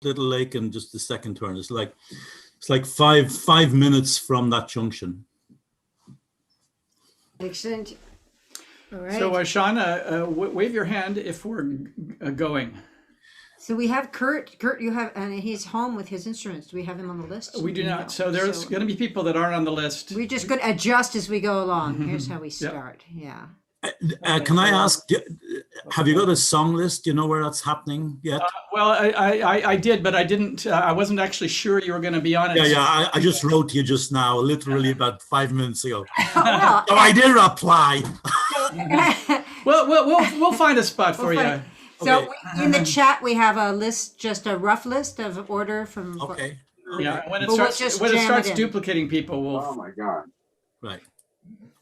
Little Lake and just the second turn. It's like five minutes from that junction. Excellent. All right. So, Shauna, wave your hand if we're going. So we have Kurt. Kurt, you have, and he's home with his instruments. Do we have him on the list? We do not. No. So there's going to be people that aren't on the list. We're just going to adjust as we go along. Here's how we start. Yeah. Can I ask, have you got a song list? Do you know where that's happening yet? Well, I did, but I didn't. I wasn't actually sure you were going to be on it. Yeah. I just wrote to you just now, literally about 5 minutes ago. Well, So I did reply. Well, we'll find a spot for you. So in the chat, we have a list, just a rough list of order from. Okay. Yeah, when it But we'll starts just when it jam starts it in. duplicating people, we'll. Oh my God. Right.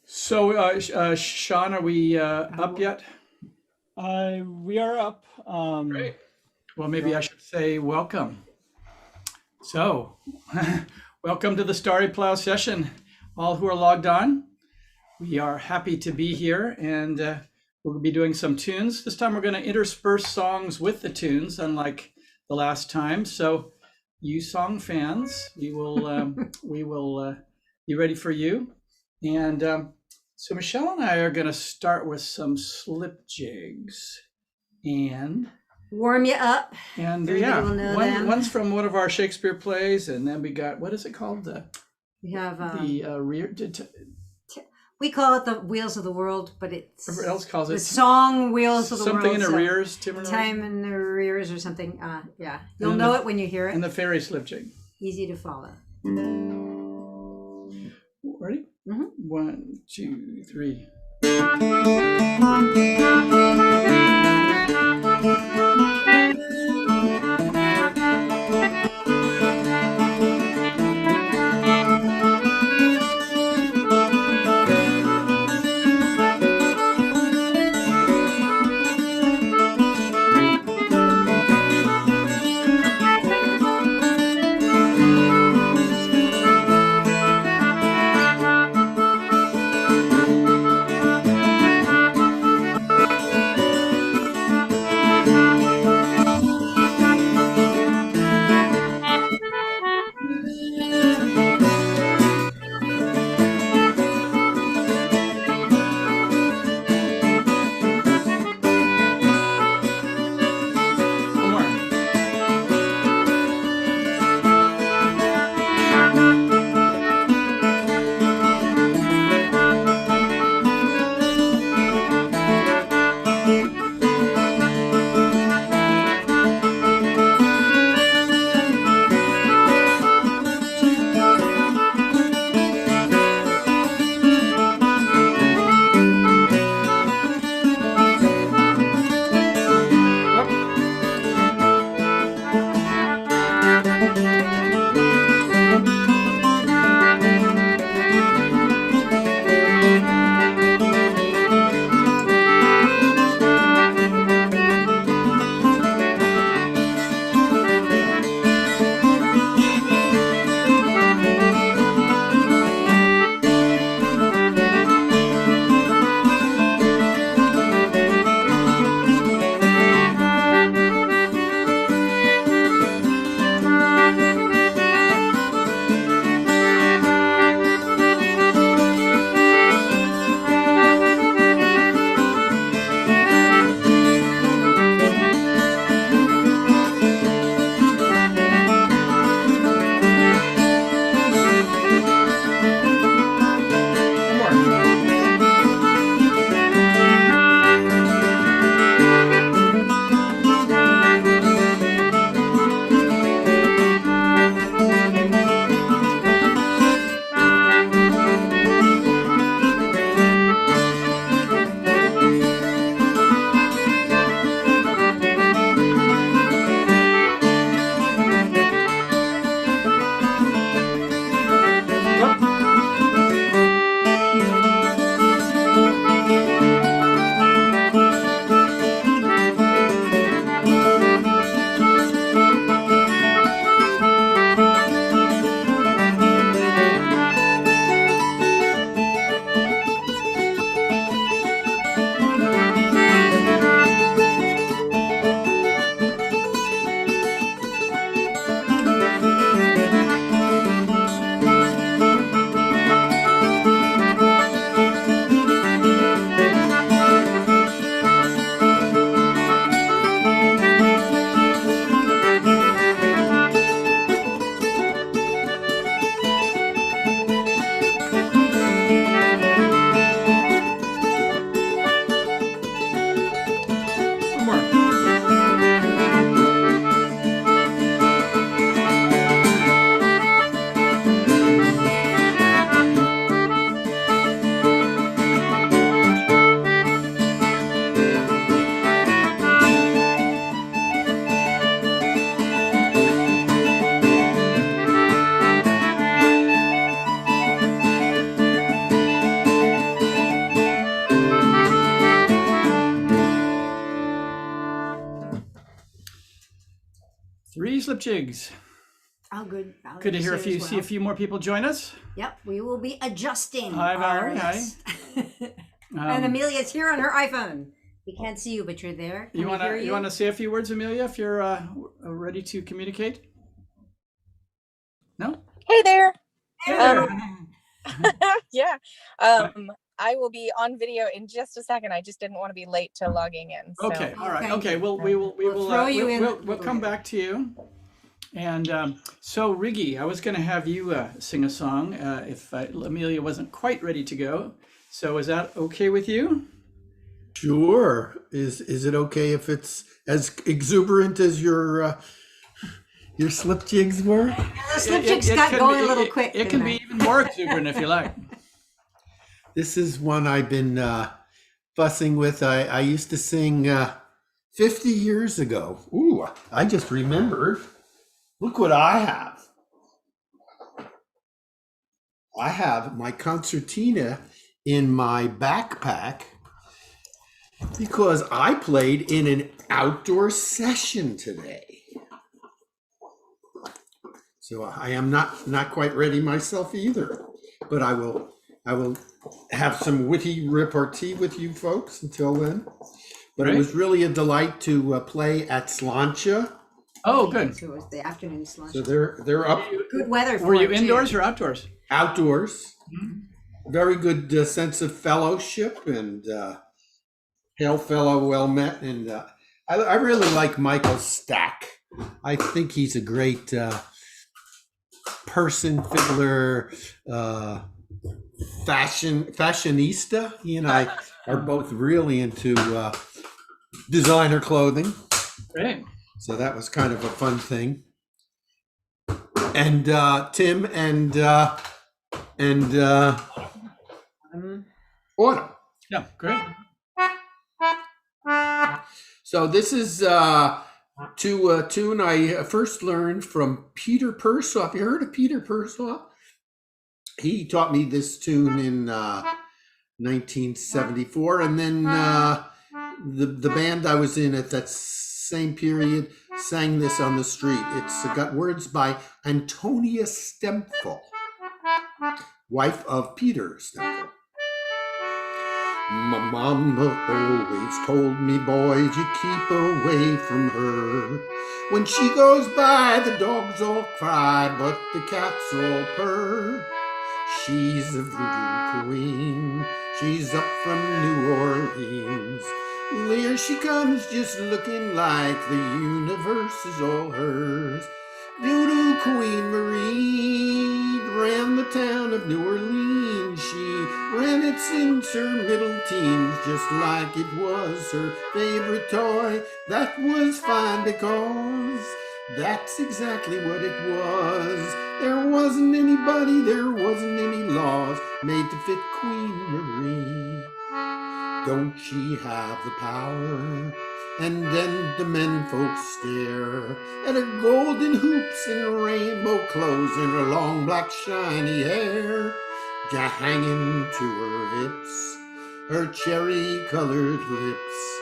So, Sean, are we up yet? We are up. Great. Well, maybe I should say welcome. So, welcome to the Starry Plough session. All who are logged on, we are happy to be here, and we'll be doing some tunes. This time we're going to intersperse songs with the tunes, unlike the last time. So, you song fans, we will be ready for you. And so Michelle and I are going to start with some slip jigs, and Warm you up. Everybody will know them. One's from one of our Shakespeare plays, and then we got, what is it called? We have Rear. we call it the Wheels of the World, but it's Whoever else calls the it song Wheels of the World. something in so arrears. Tim and Time in the arrears or something. Yeah, you'll know it when you hear it. And the fairy slip jig. Easy to follow. Ready? Mhm. 1, 2, 3. Jigs. Oh, good. Good to hear a few, Well. see a few more people join us. Yep, we will be adjusting. Hi, our Valerie. Hi. list. And Amelia's here on her iPhone. We can't see you, but you're there. Can You we want hear to you want to say a few words, Amelia, if you're ready to communicate? No? Hey there. Hey there. Yeah. I will be on video in just a second. I just didn't want to be late to logging in. So. Okay. All right. Okay. Okay. We will throw you in. We'll come back to you. And so, Riggy, I was going to have you sing a song if Amelia wasn't quite ready to go. So, is that okay with you? Sure. Is it okay if it's as exuberant as your slip jigs were? The slip jigs got can going be- a little quick. It can be even more exuberant if you like. This is one I've been fussing with. I used to sing 50 years ago. Ooh, I just remembered. Look what I have. I have my concertina in my backpack because I played in an outdoor session today. So I am not quite ready myself either, but I will have some witty repartee with you folks until then. But Great. it was really a delight to play at Slancha. Oh, good. So it was the afternoon lunch. So they're up Good weather. Were you for it, indoors too. or outdoors? outdoors. Very good sense of fellowship and hail fellow, well met. And I really like Michael Stack. I think he's a great person, fiddler, fashionista. He and I are both really into designer clothing. Great. So that was kind of a fun thing. And Tim and Autumn. Yeah, great. So this is to a tune I first learned from Peter Purcell. Have you heard of Peter Purcell? He taught me this tune in 1974, and then the band I was in at that same period sang this on the street. It's got words by Antonia Stempfel, wife of Peter Stempfel. My mama always told me, boys, you keep away from her. When she goes by, the dogs all cry, but the cats all purr. She's a voodoo queen, she's up from New Orleans. Here she comes, just looking like the universe is all hers. Voodoo Queen Marie ran the town of New Orleans. She ran it since her middle teens, just like it was her favorite toy. That was fine because that's exactly what it was. There wasn't anybody, there wasn't any laws made to fit Queen Marie. Don't she have the power? And then the men folks stare at her golden hoops and rainbow clothes and her long black shiny hair hanging to her hips, her cherry-colored lips.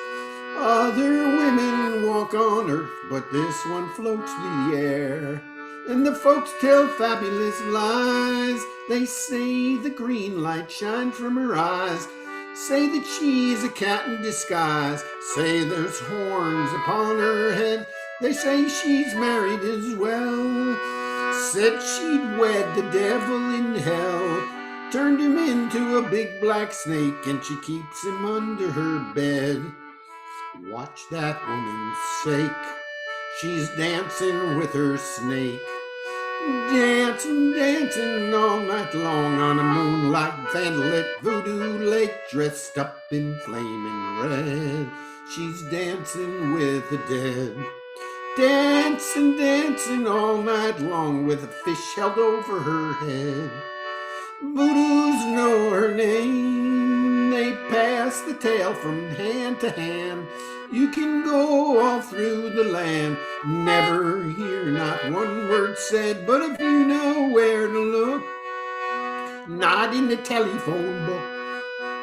Other women walk on earth, but this one floats through the air. And the folks tell fabulous lies. They say the green light shines from her eyes. Say that she's a cat in disguise. Say there's horns upon her head. They say she's married as well. Said she'd wed the devil in hell. Turned him into a big black snake, and she keeps him under her bed. Watch that woman shake. She's dancing with her snake. Dancing, dancing all night long on a moonlight candlelit voodoo lake, dressed up in flaming red. She's dancing with the dead. Dancing, dancing all night long with a fish held over her head. Voodoos know her name. They pass the tale from hand to hand. You can go all through the land, never hear not one word said. But if you know where to look, not in the telephone book,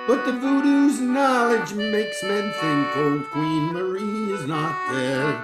but the voodoo's knowledge makes men think old Queen Marie is not dead.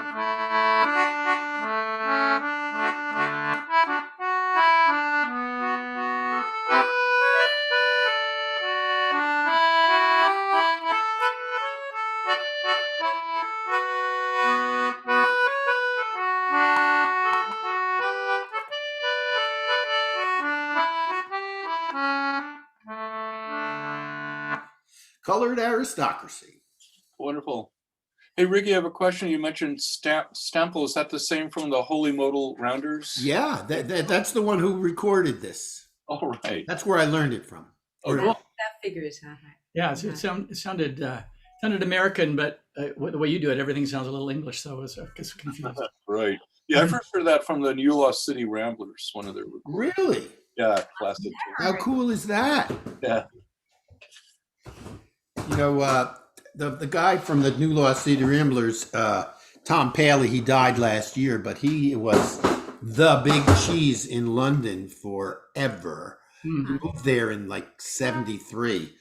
Colored Aristocracy. Wonderful. Hey, Ricky, I have a question. You mentioned Stample. Is that the same from the Holy Modal Rounders? Yeah, that's the one who recorded this. All right. That's where I learned it from. Oh, cool. That figures. Yeah, it sounded American, but the way you do it, everything sounds a little English, so I was confused. Right. Yeah, I first heard that from the New Lost City Ramblers, one of their recordings. Really? Yeah, classic. How cool is that? Yeah. You know, the guy from the New Lost City Ramblers, Tom Paley, he died last year, but he was the big cheese in London forever. He moved there in like 73,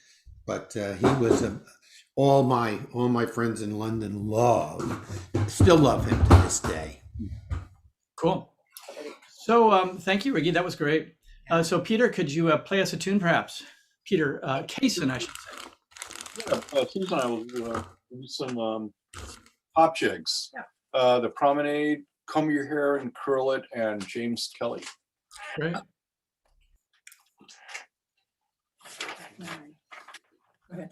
but he was all my friends in London still love him to this day. Cool. So thank you, Ricky. That was great. So Peter, could you play us a tune, perhaps? Peter Kaysen, I should say. Yeah, Susan and I will do some pop jigs. Yeah. The Promenade, Comb Your Hair and Curl It, and James Kelly. Great. Go ahead.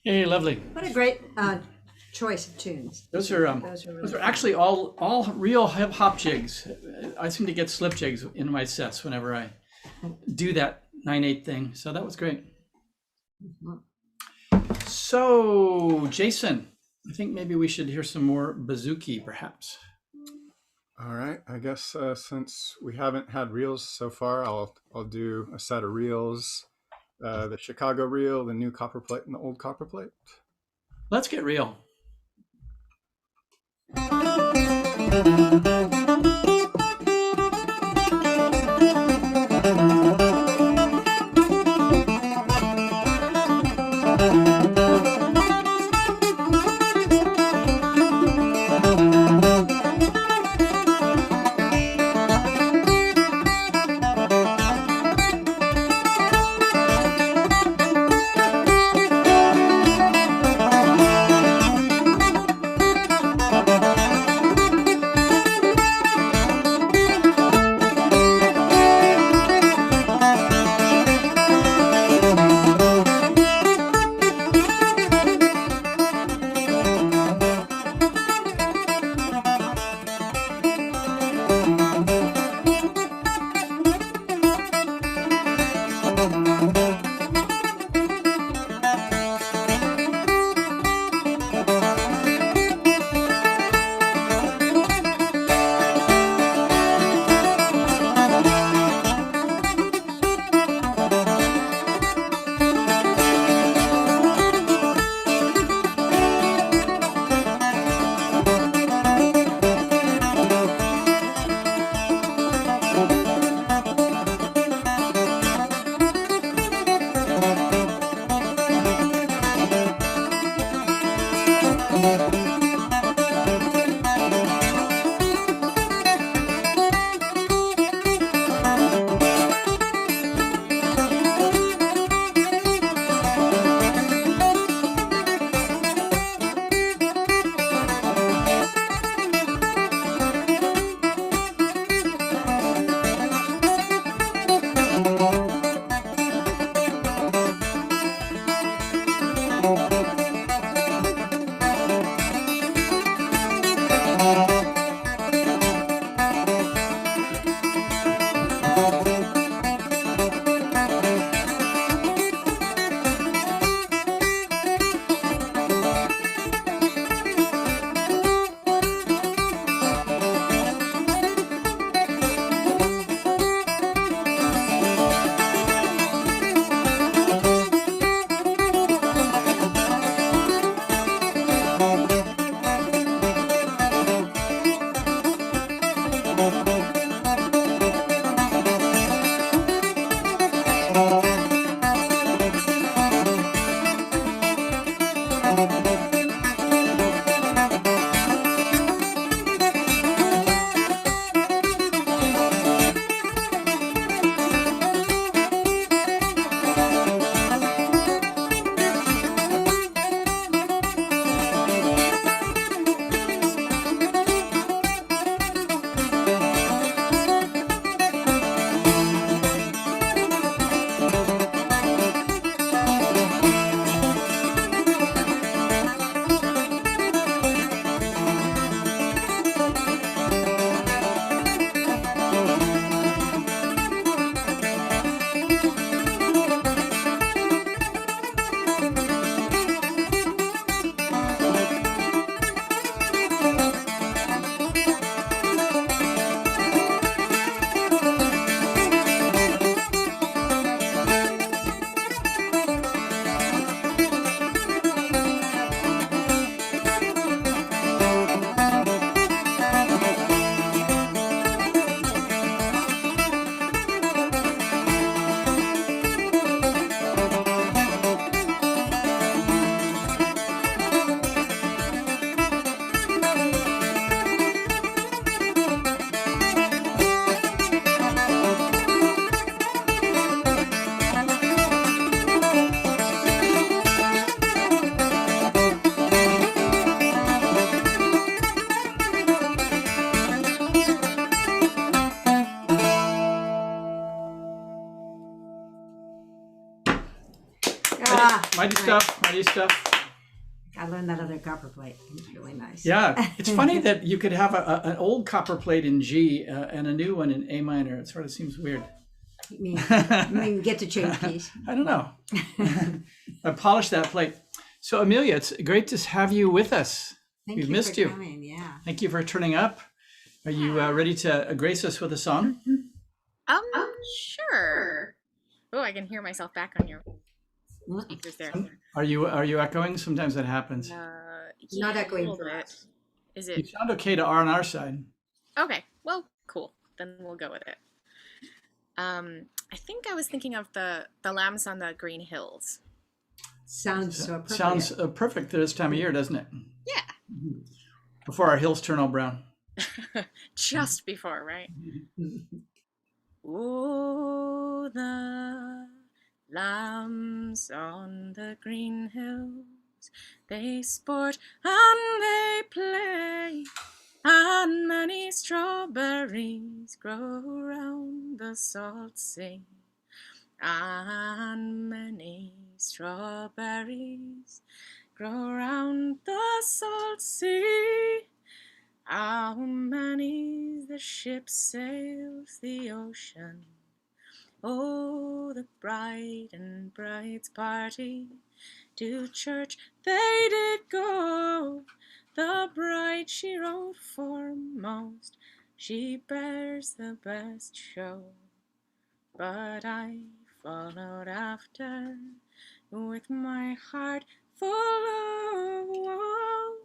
Hey, lovely. What a great choice of tunes. Those are really actually all real hip hop jigs. I seem to get slip jigs in my sets whenever I do that 9/8 thing. So that was great. So Jason, I think maybe we should hear some more bouzouki, perhaps. All right. I guess since we haven't had reels so far, I'll do a set of reels. The Chicago reel, the new copper plate, and the old copper plate. Let's get real. Mighty stuff, mighty stuff. I learned that other copper plate. It's really nice. Yeah, it's funny that you could have an old copper plate in G and a new one in A minor. It sort of seems weird. You mean get to change keys. I don't know. I polished that plate. So Amelia, it's great to have you with us. Thank We've you missed for you. coming. Yeah. Thank you for turning up. Are you ready to grace us with a song? Sure. Oh, I can hear myself back on your speakers there. Are you echoing? Sometimes that happens. Yeah, Not a echoing little for bit. us. Is You it sound okay to on our side. okay? Well, cool. Then we'll go with it. I think I was thinking of the lambs on the green hills. Sounds so appropriate. Sounds perfect for this time of year, doesn't it? Yeah. Before our hills turn all brown. Just before, right? Oh, the lambs on the green hills, they sport and they play, and many strawberries grow round the salt sea, and many strawberries grow round the salt sea. How many the ship sails the ocean? Oh, the bride and bride's party to church they did go. The bride she rode foremost, she bears the best show. But I followed after with my heart full of woe,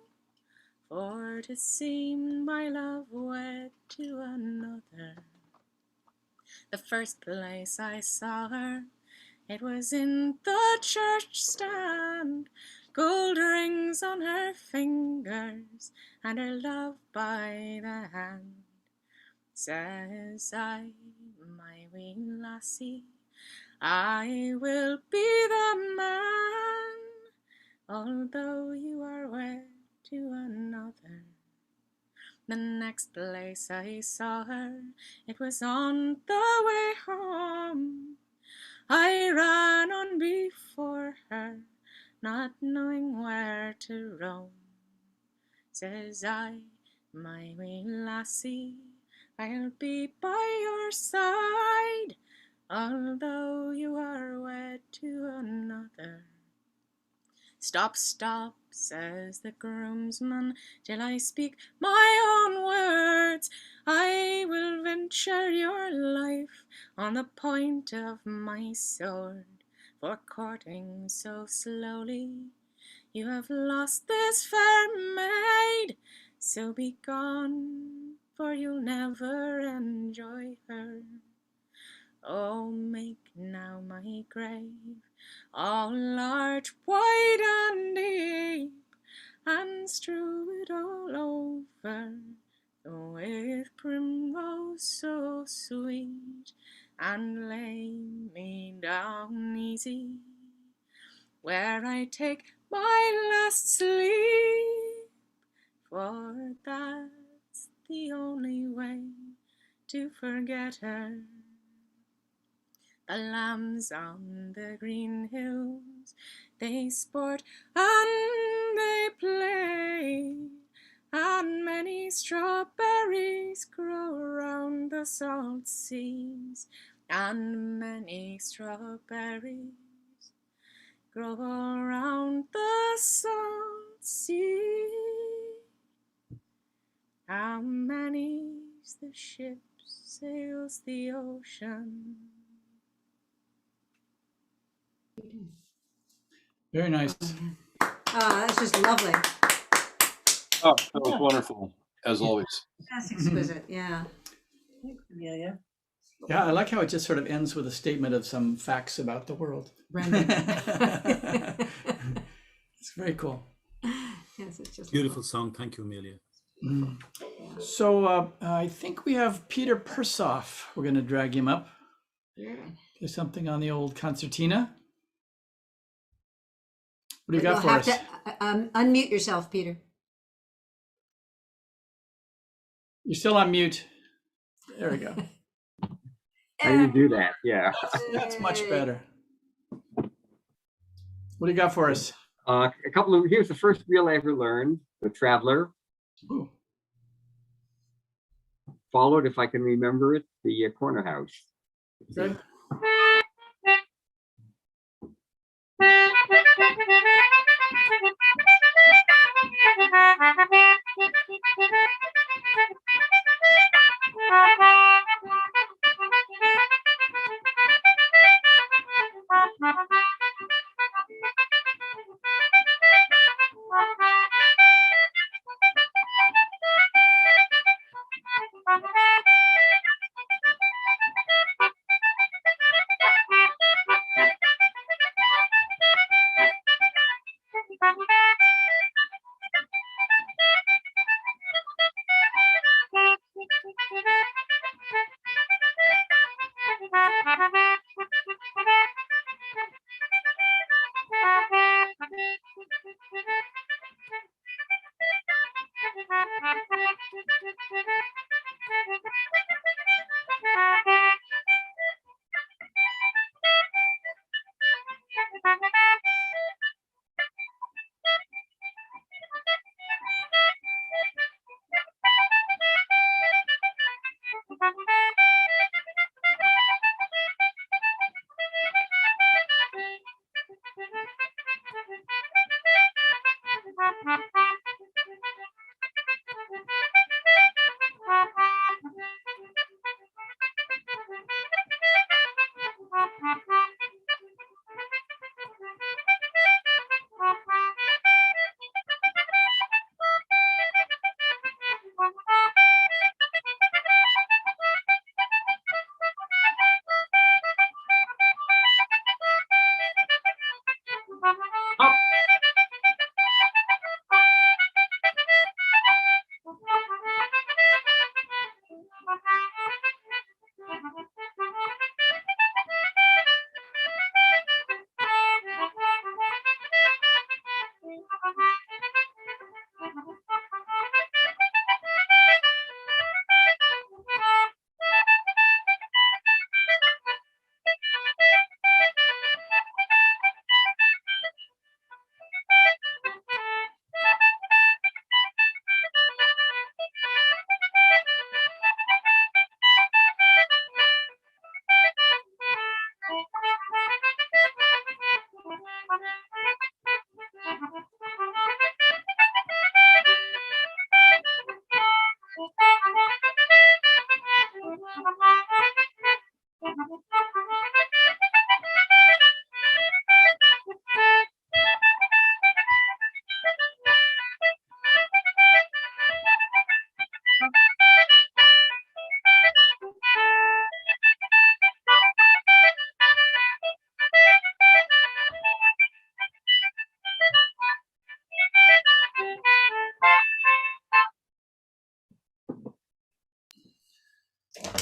for to see my love wed to another. The first place I saw her, it was in the church stand, gold rings on her fingers, and her love by the hand. Says I, my wee lassie, I will be the man, although you are wed to another. The next place I saw her, it was on the way home. I ran on before her, not knowing where to roam. Says I, my wee lassie, I'll be by your side, although you are wed to another. Stop, stop, says the groomsman, till I speak my own words. I will venture your life on the point of my sword, for courting so slowly you have lost this fair maid. So be gone, for you'll never enjoy her. Oh, make now my grave all large, wide, and deep, and strew it all over with primrose so sweet, and lay me down easy, where I take my last sleep, for that's the only way to forget her. The lambs on the green hills, they sport and they play, and many strawberries grow round the salt seas, and many strawberries grow around the salt sea. How many's the ship sails the ocean? Very nice. That's just lovely. Oh, that was wonderful, as always. That's exquisite. Yeah. Yeah, I like how it just sort of ends with a statement of some facts about the world. Random. It's very cool. Yes, it's just Beautiful song. Thank you, Amelia. So I think we have Peter Persoff. We're going to drag him up. Yeah. There's something on the old concertina. What do you got You'll for have us? to unmute yourself, Peter. You're still on mute. There we go. How do you do that? Yeah. That's much better. What do you got for us? A couple of, here's the first reel I ever learned, The Traveler. Ooh. Followed, if I can remember it, The Corner House. Good.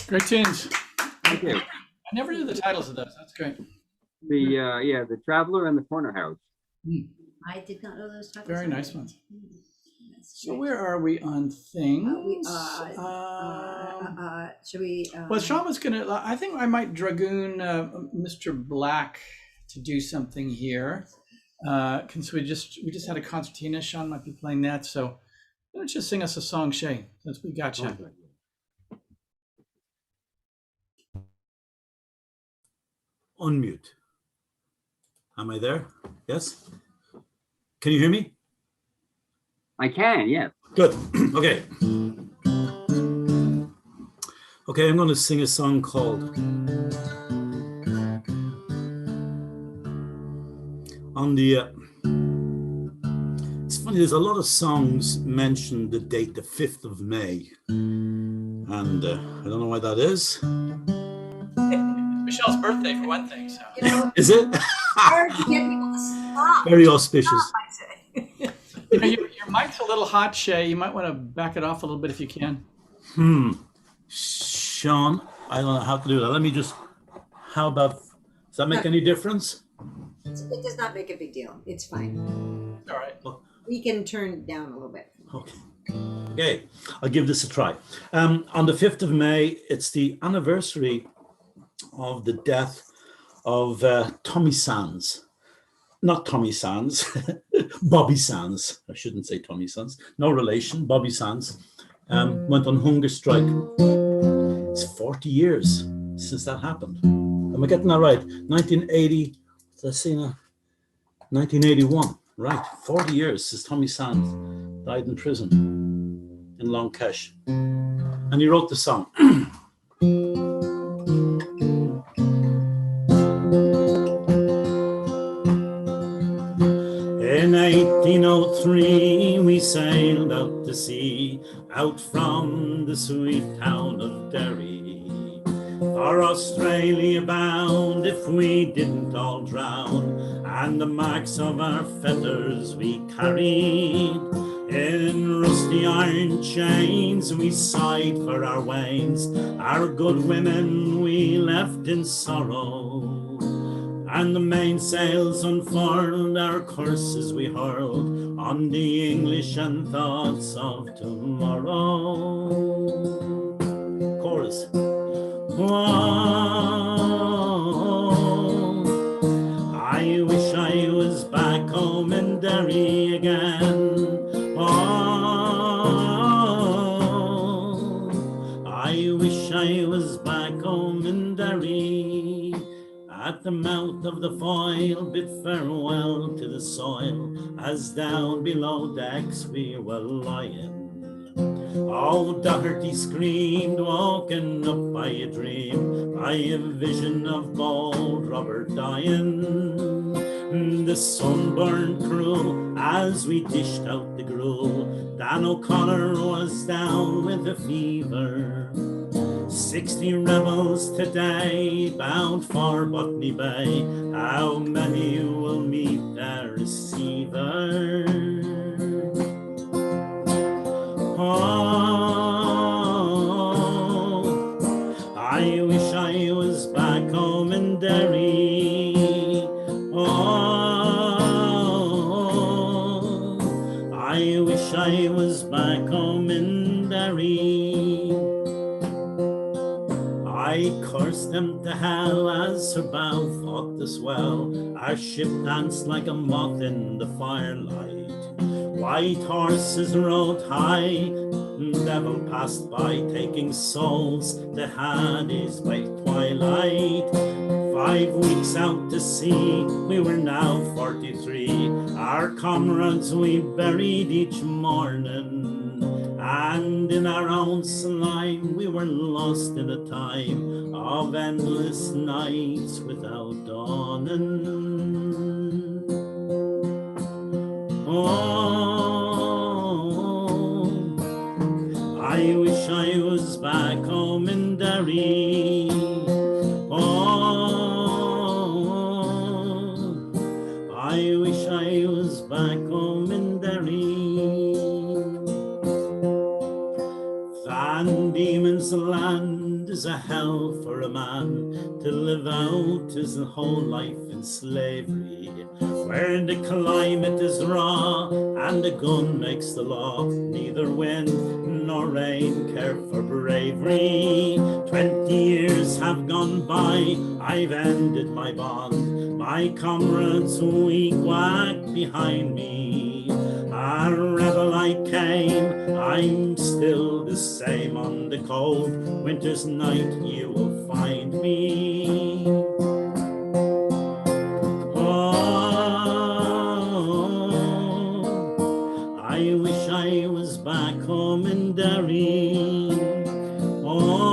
Great tunes. Thank you. I never knew the titles of those. That's great. The Traveler and the Corner House. I did not know those titles. Very either. nice ones. That's So great. where are we on things? Should we? Well, Sean was gonna. I think I might dragoon Mr. Black to do something here. Since we just had a concertina, Sean might be playing that. So let's just sing us a song, Shay, since we got you. Unmute. Am I there? Yes? Can you hear me? I can, yes. Good. Okay. Okay, I'm going to sing a song called on the it's funny, there's a lot of songs mention the date, the 5th of May. And I don't know why that is. Michelle's birthday for one thing. So You know, Is it? hard to get people to stop. Very auspicious. I say. you know, your mic's a little hot, Shay. You might want to back it off a little bit if you can. Sean, I don't know how to do that. Let me just, how about, does that make any difference? It does not make a big deal. It's fine. All right. We can turn it down a little bit. Okay. Okay, I'll give this a try. On the 5th of May, it's the anniversary of the death of Tommy Sands. Not Tommy Sands, Bobby Sands. I shouldn't say Tommy Sands. No relation, Bobby Sands. Went on hunger strike. It's 40 years since that happened. Am I getting that right? 1980, let's see now, 1981. Right, 40 years since Tommy Sands died in prison in Long Kesh. And he wrote the song. In 1803 we sailed out to sea, out from the sweet town of Derry, for Australia bound if we didn't all drown, and the marks of our fetters we carried. In rusty iron chains we sighed for our wains, our good women we left in sorrow, and the mainsails unfurled, our curses we hurled on the English and thoughts of tomorrow. Chorus. Oh, I wish I was back home in Derry again. Oh, I wish I was back home in Derry. At the mouth of the foyle, bid farewell to the soil, as down below decks we were lying. Oh, Doherty screamed, woken up by a dream, by a vision of bold Robert dying. The sun burned cruel as we dished out the gruel. Dan O'Connor was down with a fever. 60 rebels today bound for Botany Bay. How many will meet their receiver? Oh, I wish I was back home in Derry. Oh, I wish I was back home in Derry. I cursed them to hell as her bow fought the swell. Our ship danced like a moth in the firelight. White horses rode high, devil passed by, taking souls to Hades by twilight. 5 weeks out to sea, we were now 43. Our comrades we buried each morning, and in our own slime we were lost in a time of endless nights without dawning. Oh, I wish I was back home in Derry. Oh, I wish I was back home in Derry. Van Diemen's Land is a hell for a man to live out his whole life in slavery, where the climate is raw and the gun makes the law. Neither wind nor rain care for bravery. 20 years have gone by, I've ended my bond. My comrades weak whack behind me. A rebel I came, I'm still the same. On the cold winter's night you will find me. Oh, I wish I was back home in Derry. Oh,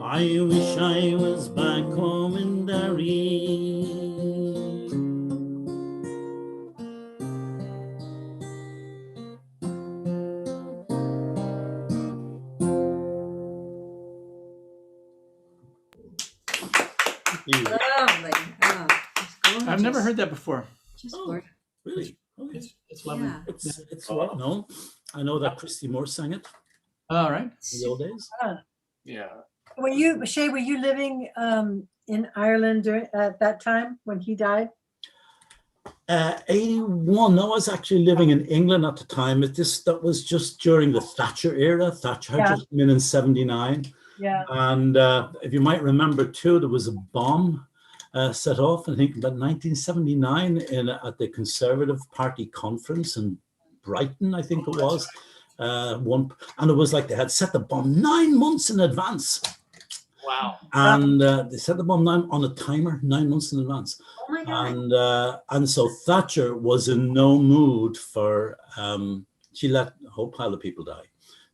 I wish I was back home in Derry. Lovely. Oh, it's gorgeous. I've never heard that before. Just Oh, gorgeous. really? Okay. It's lovely. Yeah. It's well known. I know that Christy Moore sang it All right. in the old days. Yeah. Were you, Shay, were you living in Ireland at that time when he died? 81. No, I was actually living in England at the time. That was just during the Thatcher era. Thatcher had just come in 79. Yeah. And if you might remember too, there was a bomb set off, I think, about 1979 at the Conservative Party conference in Brighton, I think it was. And it was like they had set the bomb 9 months in advance. Wow. And they set the bomb on a timer 9 months in advance. Oh my God. And so Thatcher was in no mood for. She let a whole pile of people die.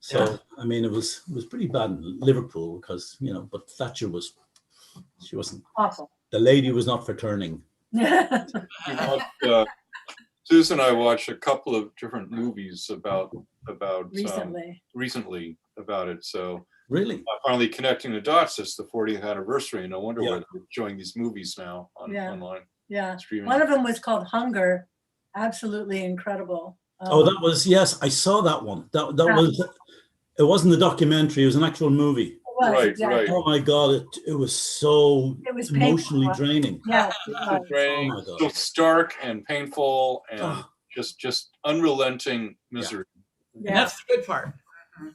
So I mean, it was pretty bad in Liverpool because but Thatcher she wasn't Awful. The lady was not for turning. Susan and I watched a couple of different movies about Recently. about it. So Really? finally connecting the dots. It's the 40th anniversary. No wonder Yeah. why they're showing these movies now online. Yeah. Streaming. One of them was called Hunger. Absolutely incredible. That was, yes, I saw that one. That was, it wasn't a documentary, it was an actual movie. It Right, exactly. right. Oh my God, it was so It was emotionally painful. draining. Yes, Oh Draining, my so God. stark and painful and Oh, just unrelenting misery. And yeah, that's the good part.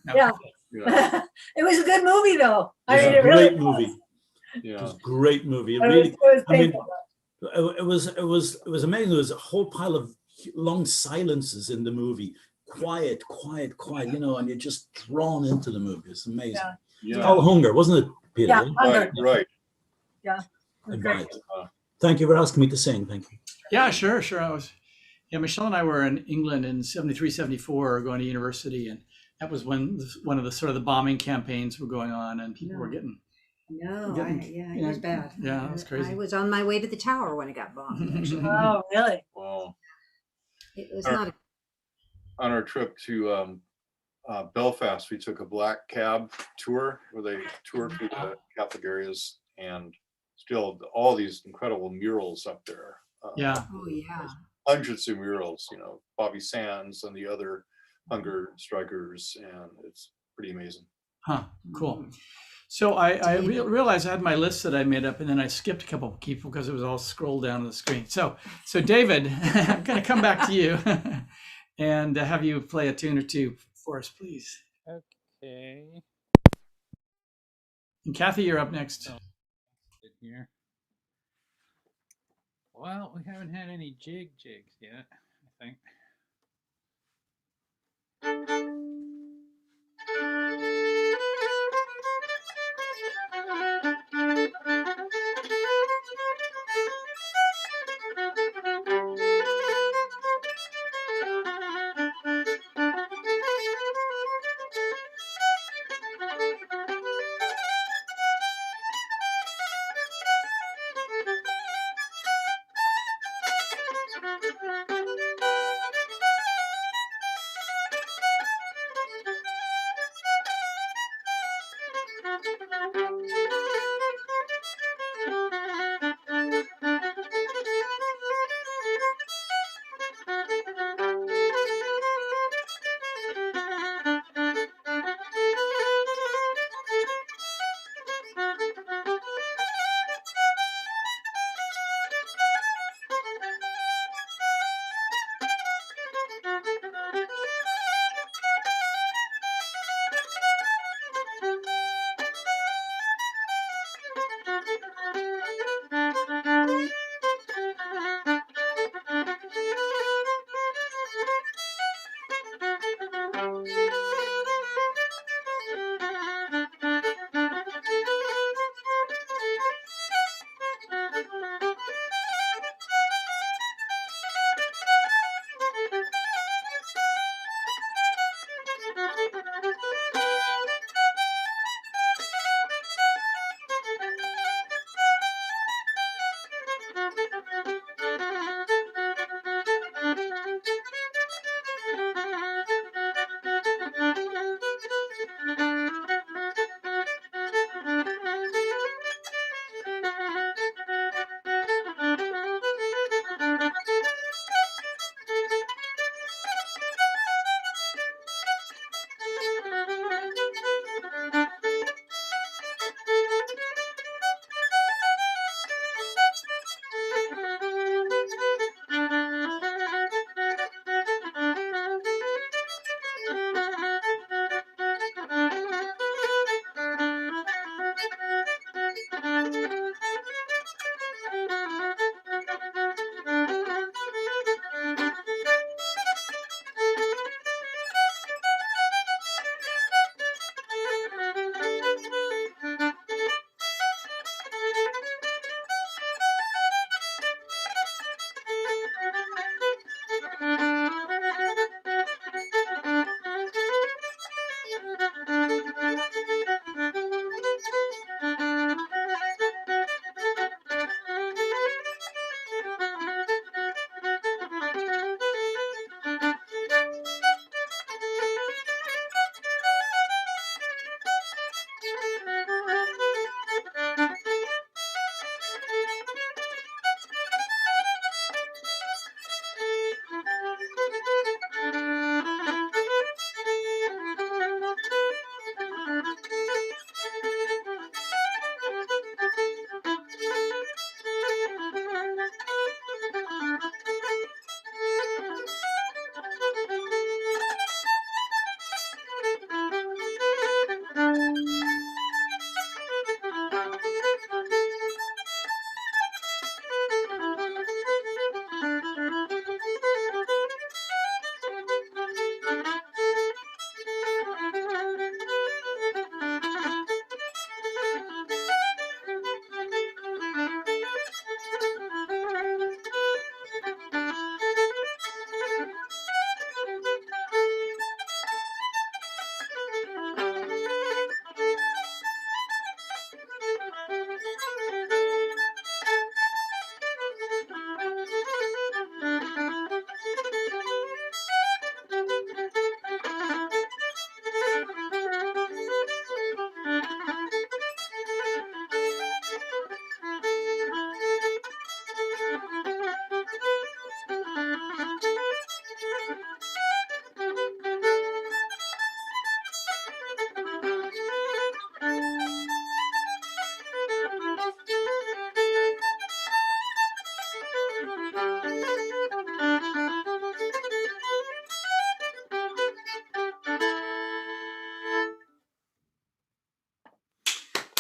No. yeah. Yeah, It was a good movie, though. I it's mean, a it really great was. movie. It yeah. was a great movie. It It was, really, it was I mean, painful. it was amazing. There was a whole pile of long silences in the movie. Quiet, quiet, quiet, and you're just drawn into the movie. It's amazing. Yeah. It's called Hunger, wasn't it, Peter? Yeah, Right, right. yeah. It was great. Advised. Thank you for asking me to sing. Thank you. Yeah, sure. Yeah, Michelle and I were in England in 73, 74, going to university. And that was when one of the sort of the bombing campaigns were going on and people were getting. No, Getting- it was bad. Yeah, it was crazy. I was on my way to the tower when it got bombed. Actually, Oh, really? Wow. it was not. On our trip to Belfast, we took a black cab tour where they toured through the Catholic areas and still all these incredible murals up there. Yeah. Oh yeah. Hundreds of murals, Bobby Sands and the other hunger strikers, and it's pretty amazing. Huh. Cool. So I realized I had my list that I made up, and then I skipped a couple of people because it was all scrolled down on the screen. So David, I'm going to come back to you and have you play a tune or two for us, please. Okay. And Kathy, you're up next. Sit here. Well, we haven't had any jigs yet, I think.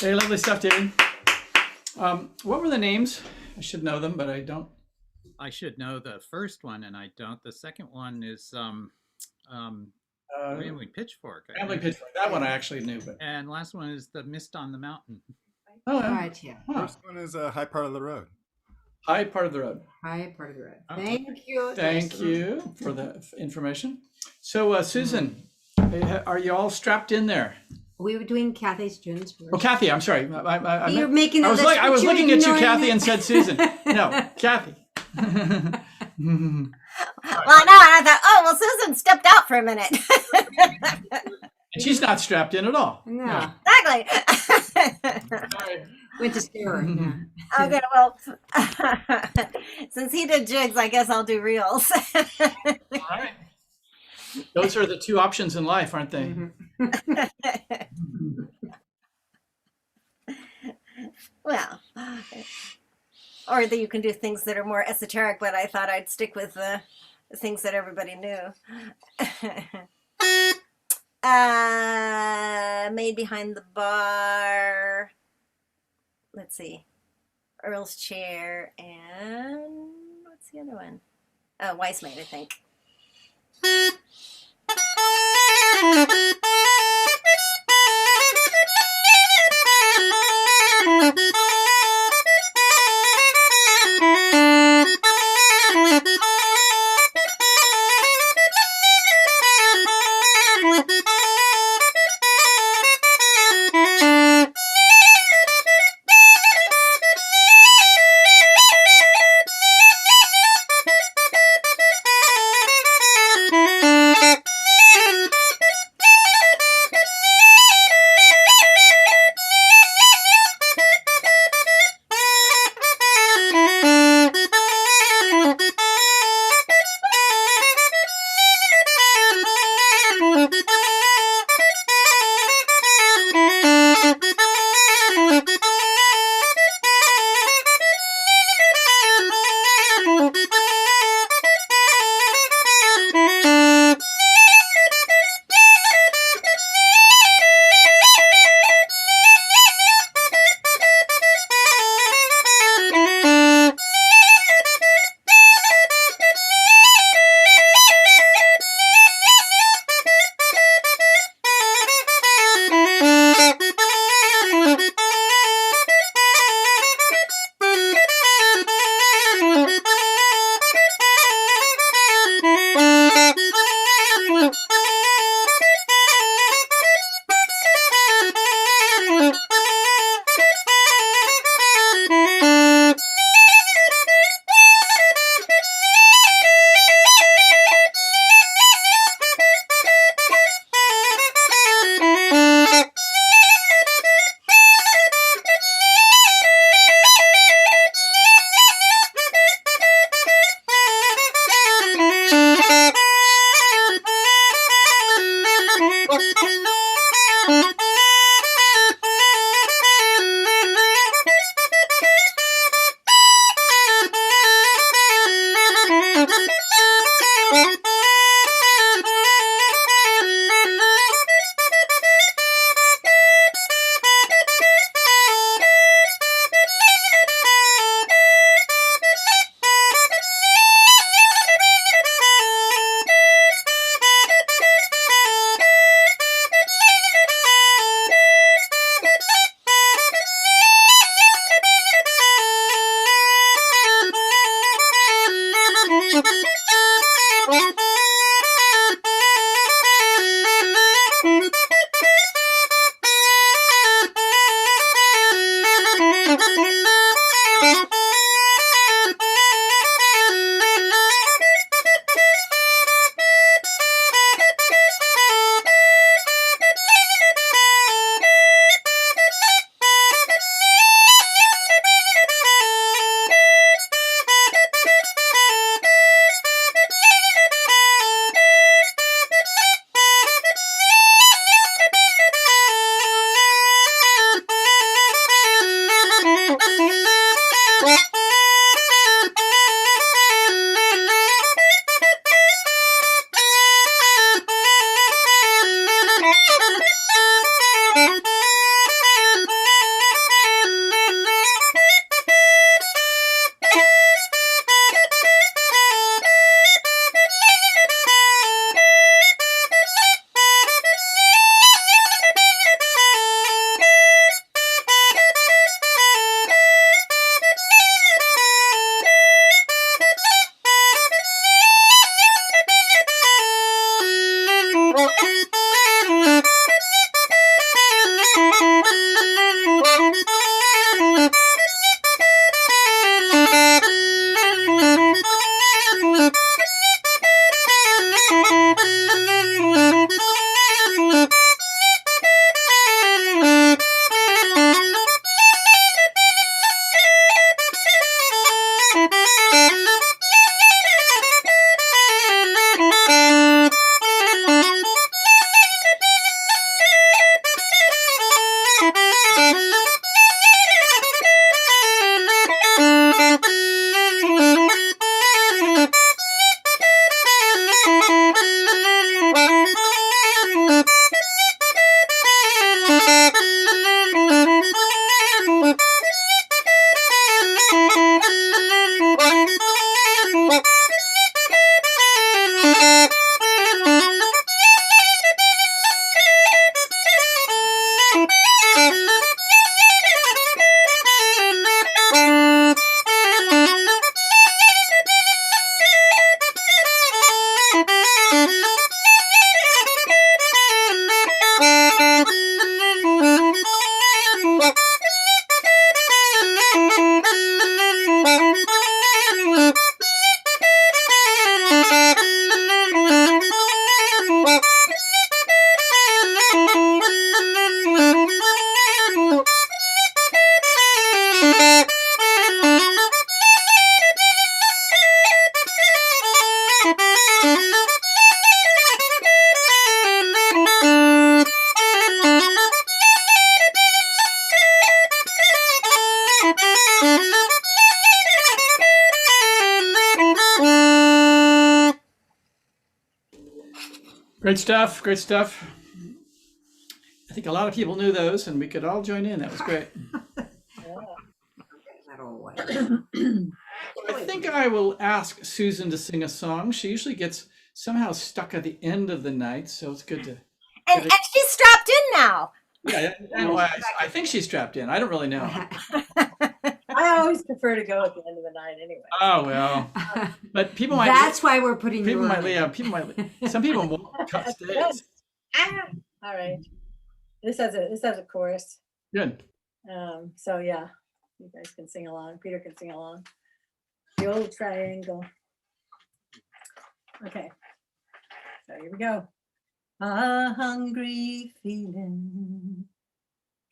Hey, lovely stuff, David. What were the names? I should know them, but I don't. I should know the first one, and I don't. The second one is Family Pitchfork. I Family think. Pitchfork. That one I actually knew, but And last one is The Mist on the Mountain. oh, yeah. Right, yeah. Huh. First one is a high part of the road. High part of the road. High part of the road. Oh. Thank you. Thank you for the information. So, Susan, are you all strapped in there? We were doing Kathy's tunes first. Oh, Kathy, I'm sorry. I You're making I was that's I was what looking you're at you, ignoring Kathy, it. and said Susan. No, Kathy. Well, no, and I thought, oh, well, Susan stepped out for a minute. And she's not strapped in at all. No. Exactly. Sorry. Went to scare her. Yeah. Okay, well, since he did jigs, I guess I'll do reels. All right. Those are the two options in life, aren't they? Well, or that you can do things that are more esoteric, but I thought I'd stick with the things that everybody knew. Made Behind the Bar. Let's see. Earl's Chair, and what's the other one? Oh, Weiss Maid, I think. Great stuff. Great stuff. I think a lot of people knew those, and we could all join in. That was great. That old one. I think I will ask Susan to sing a song. She usually gets somehow stuck at the end of the night, so it's good to. And she's strapped in now. Yeah, I think she's strapped in. I don't really know. I always prefer to go at the end of the night anyway. Oh well, but people might. That's why we're putting People you might. on. Yeah, people might. Some people won't cut stays. All right. This has a chorus. Good. So yeah, you guys can sing along. Peter can sing along. The old triangle. Okay. So here we go. A hungry feeling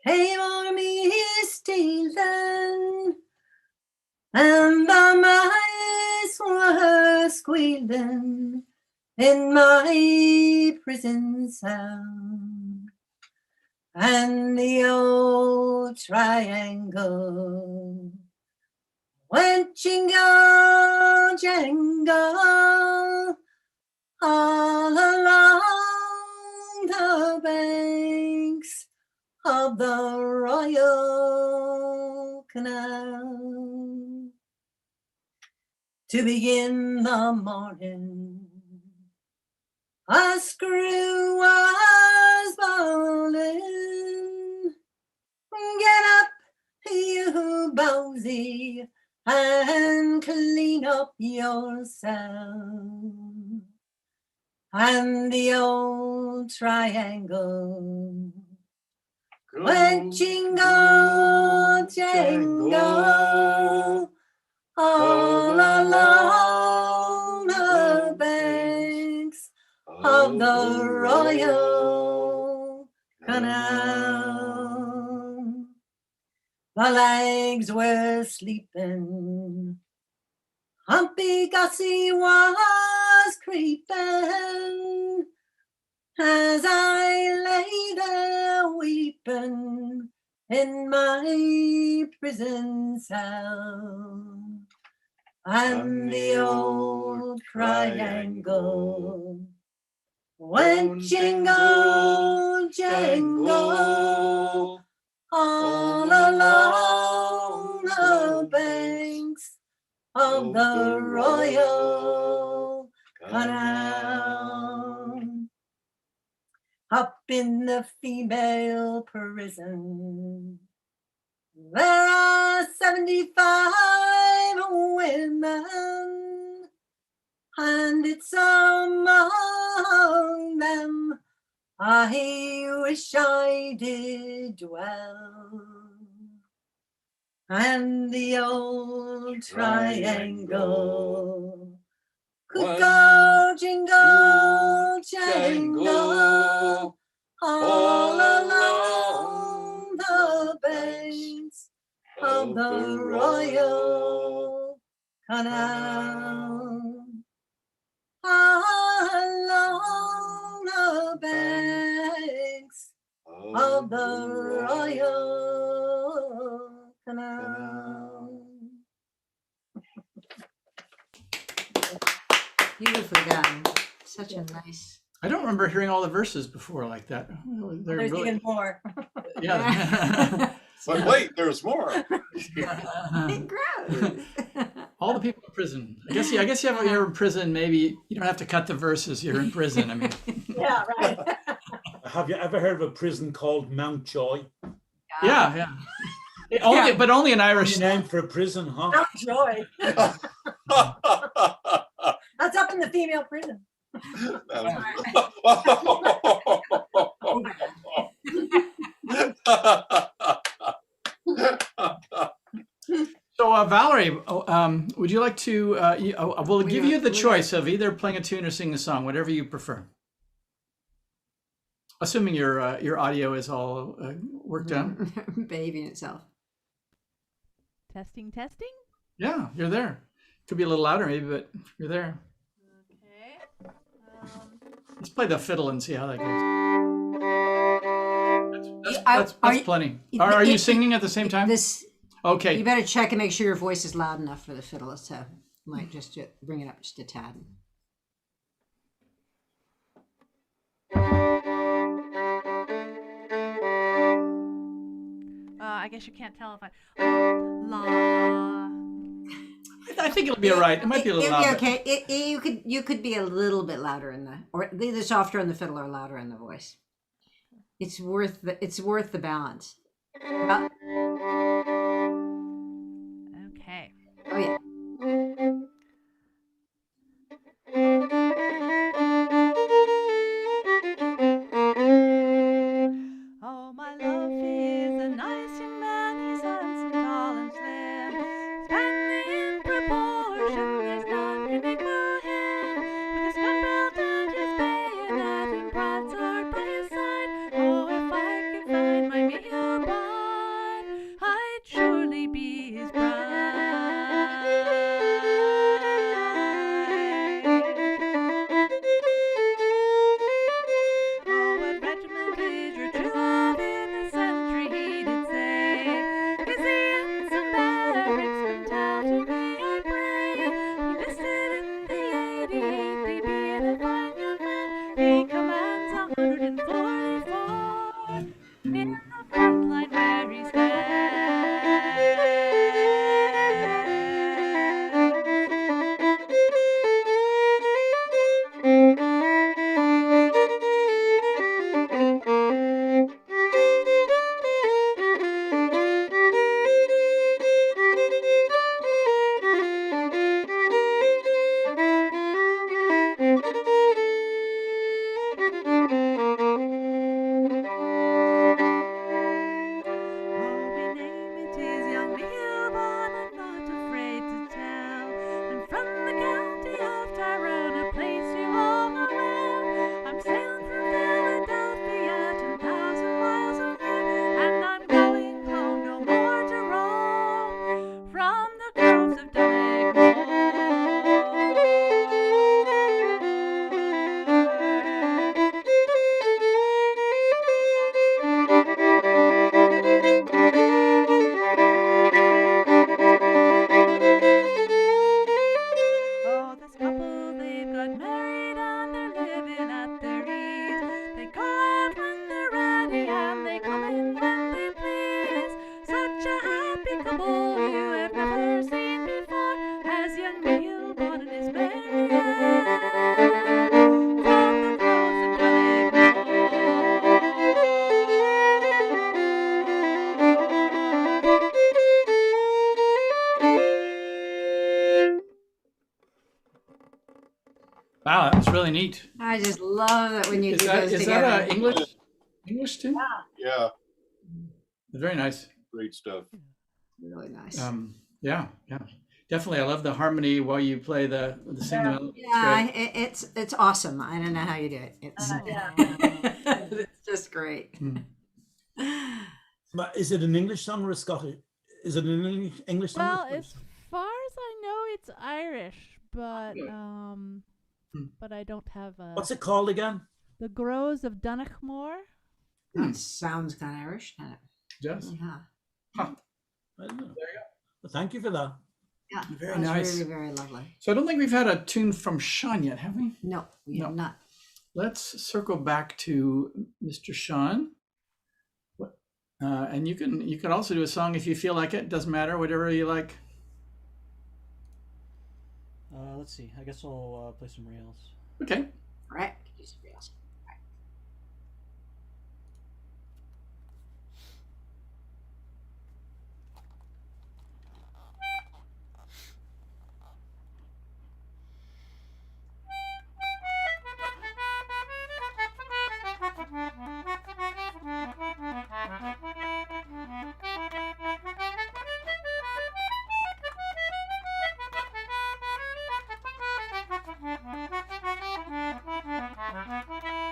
came on me stealing, and the mice were squealing in my prison cell, and the old triangle went jingle jangle all along the banks of the Royal Canal. To begin the morning, a screw was bowling. Get up, you Bowsy, and clean up yourself. And the old triangle went jingle jangle all along the banks of the Royal Canal. The legs were sleeping, Humpy Gussie was creeping, as I lay there weeping in my prison cell. And the old triangle went jingle jangle all along the banks of the Royal Canal. Up in the female prison, there are 75 women, and it's among them I wish I did dwell. And the old triangle could go jingle jangle all along the banks of the Royal Canal. Along the banks of the Royal Canal. Beautifully done. Such a nice. I don't remember hearing all the verses before like that. They're There's really, even more. yeah. But wait, there's more. It grows. All the people in prison. I guess you're in prison. Maybe you don't have to cut the verses. You're in prison. I mean, Yeah, right. Have you ever heard of a prison called Mountjoy? yeah. But only in Irish. Name for a prison, huh? Not joy. That's up in the female prison. So, Valerie, would you like to? We'll give you the choice of either playing a tune or singing a song, whatever you prefer. Assuming your audio is all worked out. Behaving itself. Testing. Yeah, you're there. Could be a little louder, maybe, but you're there. Okay. Let's play the fiddle and see how that goes. That's plenty. Are you singing at the same time? Okay. You better check and make sure your voice is loud enough for the fiddle. So might just bring it up just a tad. I guess you can't tell if la. I think it'll be all right. It might be a little It'll be loud. okay. You could be a little bit louder or either softer on the fiddle or louder in the voice. It's worth the balance. Okay. Oh yeah. Oh, my love, he is a nice young man. He's handsome, tall, and slim. Spanly in proportion, there's none can equal him. With his gun belt and his bayonet and broadsword by his side. Oh, if I could find my meal bride, I'd surely be his bride. Oh, what regiment is your true love in the century, he did say. Is he in some barracks? Come tell to me, I pray. He listed in the 88th, he being a fine young man. He commands 144 in the front line where he stands. Oh, me name it is young Neil, but I'm not afraid to tell. I'm from the county of Tyrone, a place you all know well. I'm sailing from Philadelphia, 10,000 miles on road, and I'm going home no more to roam from the groves of Oh, this couple, they've got married and they're living at their ease. They go out when they're ready and they come in when they please. Such a happy couple you have never seen before, as young Neil Bon and his Mary Ann from the groves of Wow, that was really neat. I just love that when you Is do that those is together. that English too? Yeah, Very nice. great stuff. Really nice. Yeah. Definitely, I love the harmony while you play the singing. Yeah, it's awesome. I don't know how you do it. It's it's just great. But is it an English song or a Scottish? Is it an English song? Well, as far as I know, it's Irish, but I don't have a. What's it called again? The Groves of Donaghmore. That sounds kind of Irish. Yes. Yeah. I don't know. There you go. Well, thank you for that. Yeah. Very That's nice. Really, very lovely. So I don't think we've had a tune from Sean yet, have we? No, we have not. Let's circle back to Mr. Sean. And you can also do a song if you feel like it. Doesn't matter, whatever you like. Let's see. I guess I'll play some reels. Okay. All right. Do some reels. All right.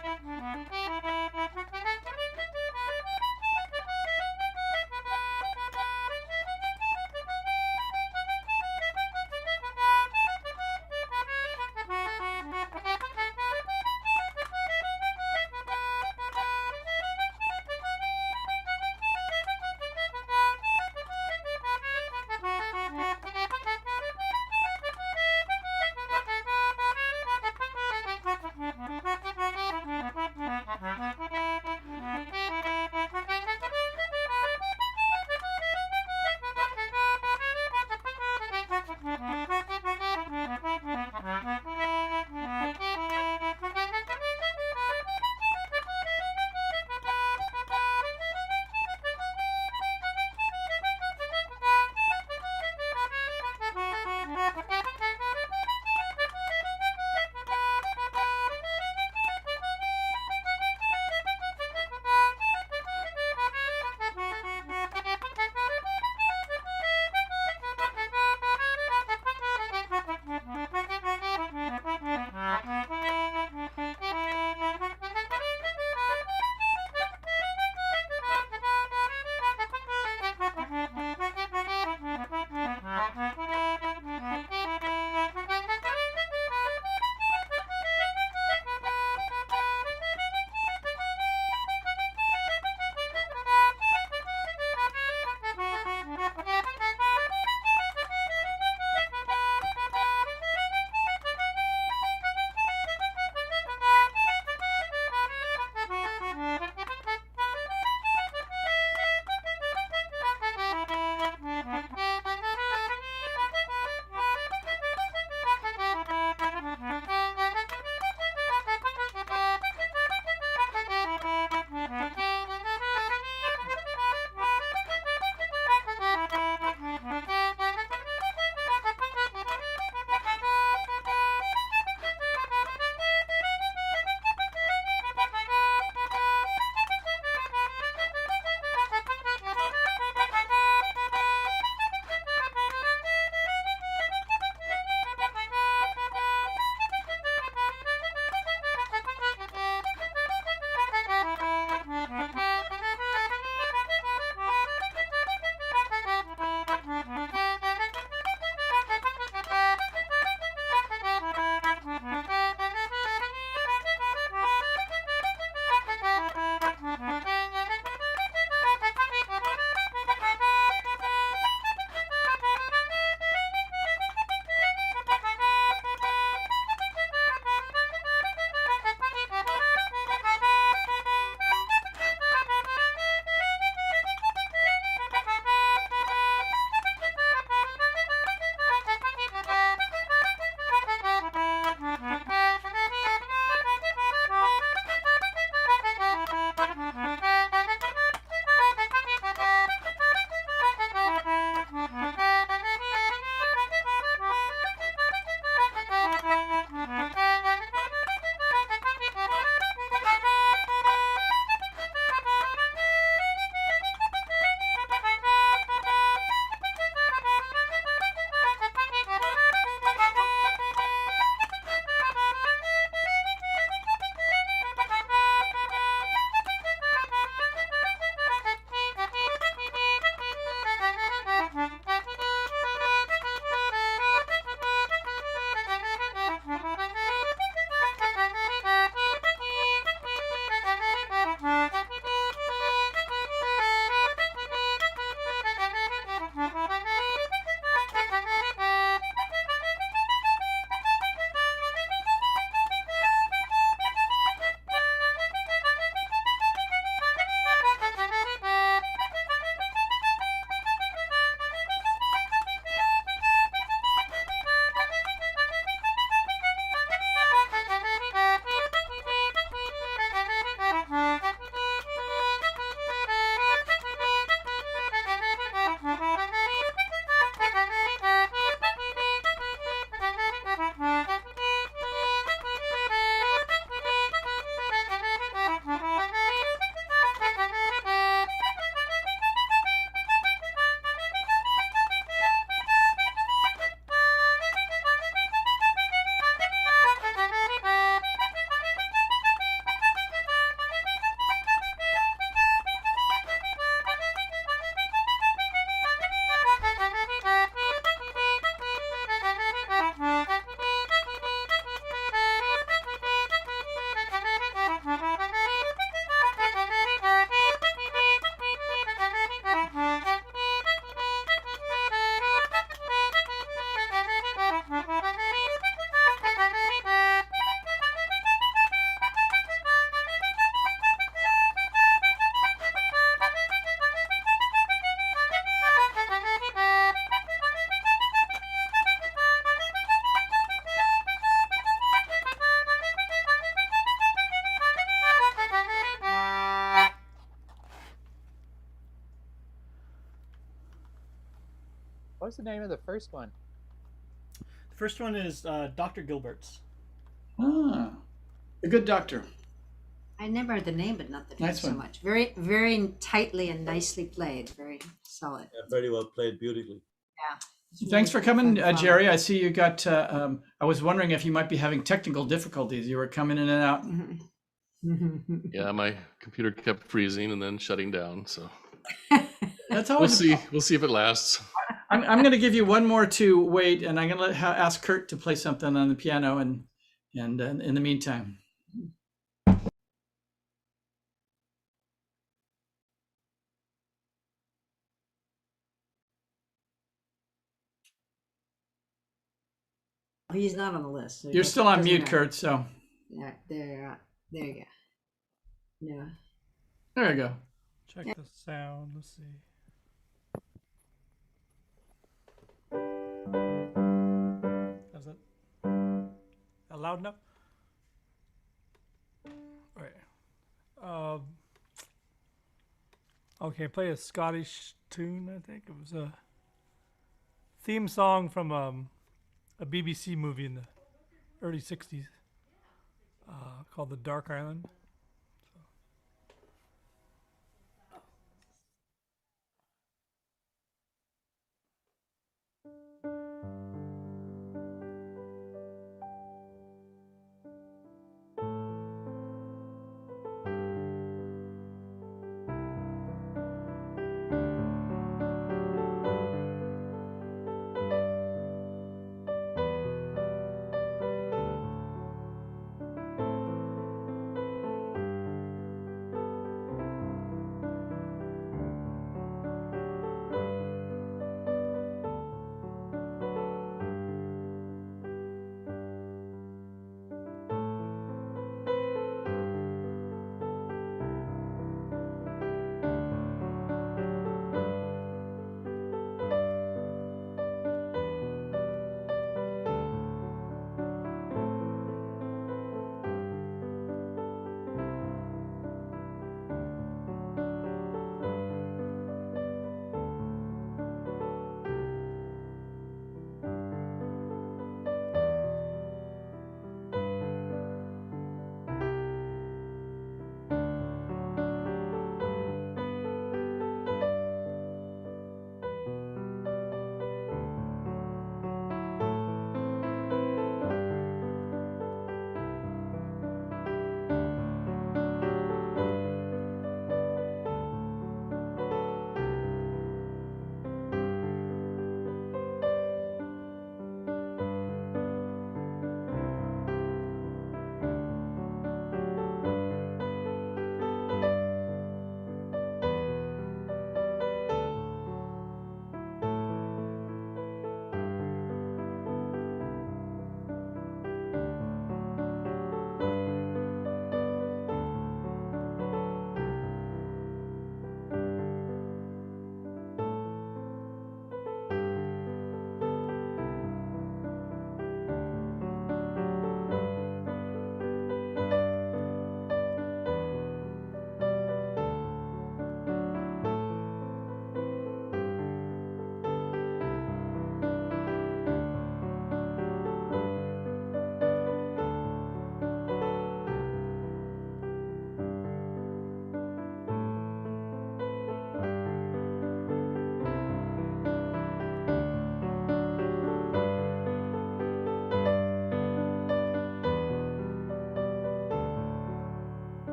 was the name of the first one? The first one is Dr. Gilbert's. Ah, a good doctor. I never heard the name, but not the Nice so one. much. Very, very tightly and nicely played. Very solid. Yeah, very well played, beautifully. Yeah. It's Thanks for really coming, fun to follow. Jerry. I see you got. I was wondering if you might be having technical difficulties. You were coming in and out. Yeah, my computer kept freezing and then shutting down. So That's we'll always. see. We'll see if it lasts. I'm going to give you one more to wait, and I'm going to ask Kurt to play something on the piano, and in the meantime. He's not on the list. So You're still on doesn't mute, matter. Kurt. So Yeah, there you go. Yeah. there you go. Check the sound. Let's see. Is that loud enough? All right. Okay, play a Scottish tune. I think it was a theme song from a BBC movie in the early '60s called "The Dark Island."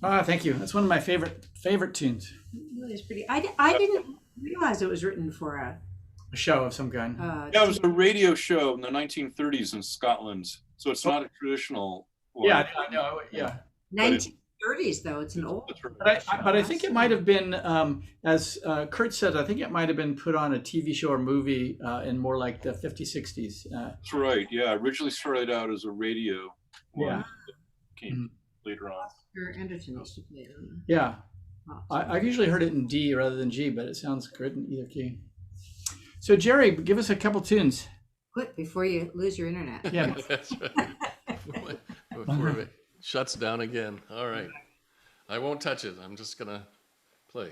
Ah, thank you. That's one of my favorite tunes. Really is pretty. I didn't realize it was written for A show of some kind. Yeah, it was a radio show in the 1930s in Scotland, so it's not a traditional one. Yeah, I know. Yeah. 1930s though. It's an old. But I think it might have been, as Kurt said, I think it might have been put on a TV show or movie in more like the 50s, 60s. That's right. Yeah, originally started out as a radio one. Yeah. Came later on. Anderson used to play it. Yeah. I've usually heard it in D rather than G, but it sounds good in either key. So Jerry, give us a couple tunes. Quick, before you lose your internet. Yeah. That's right. Before it shuts down again. All right. I won't touch it. I'm just going to play.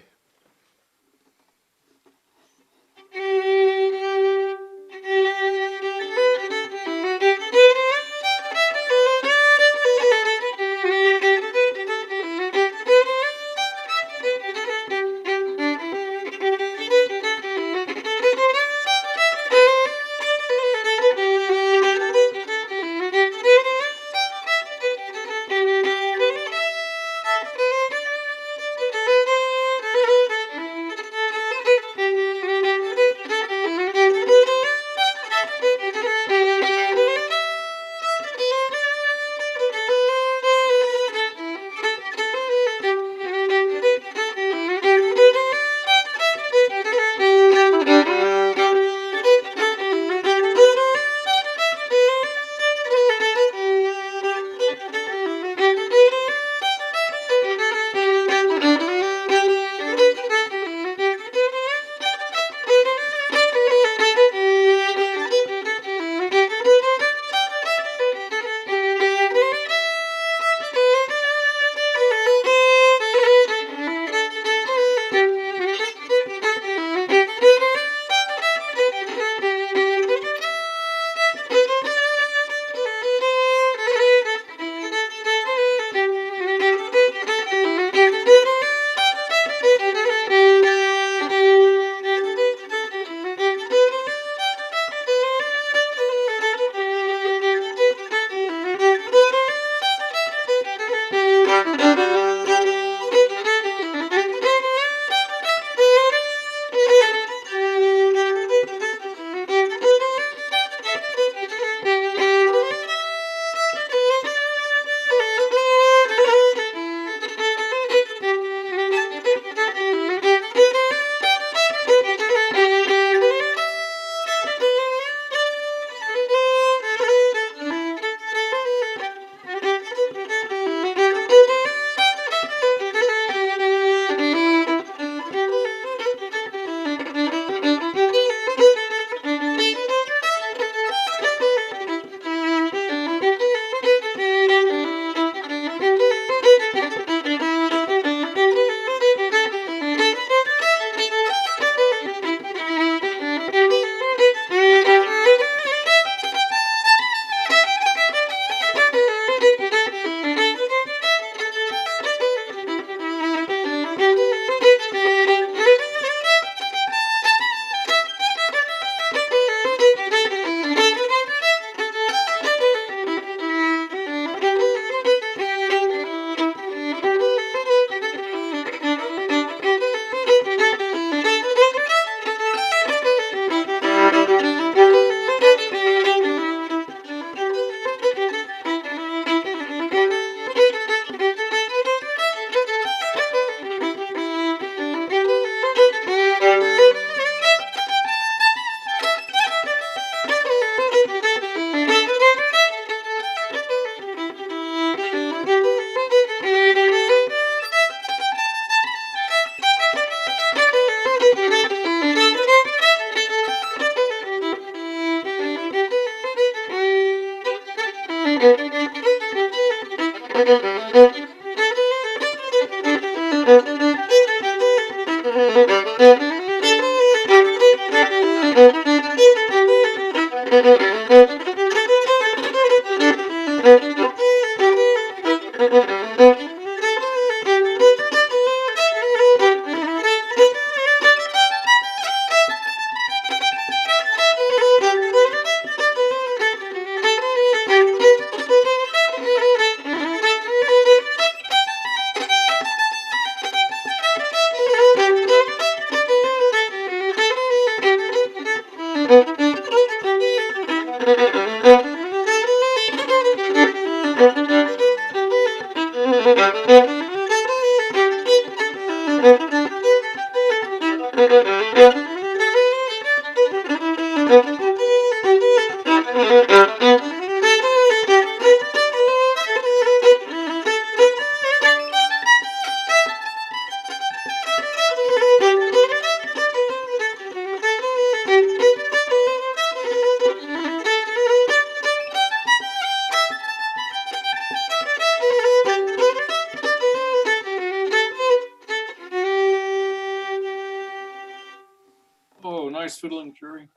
nice fiddling, Jerry.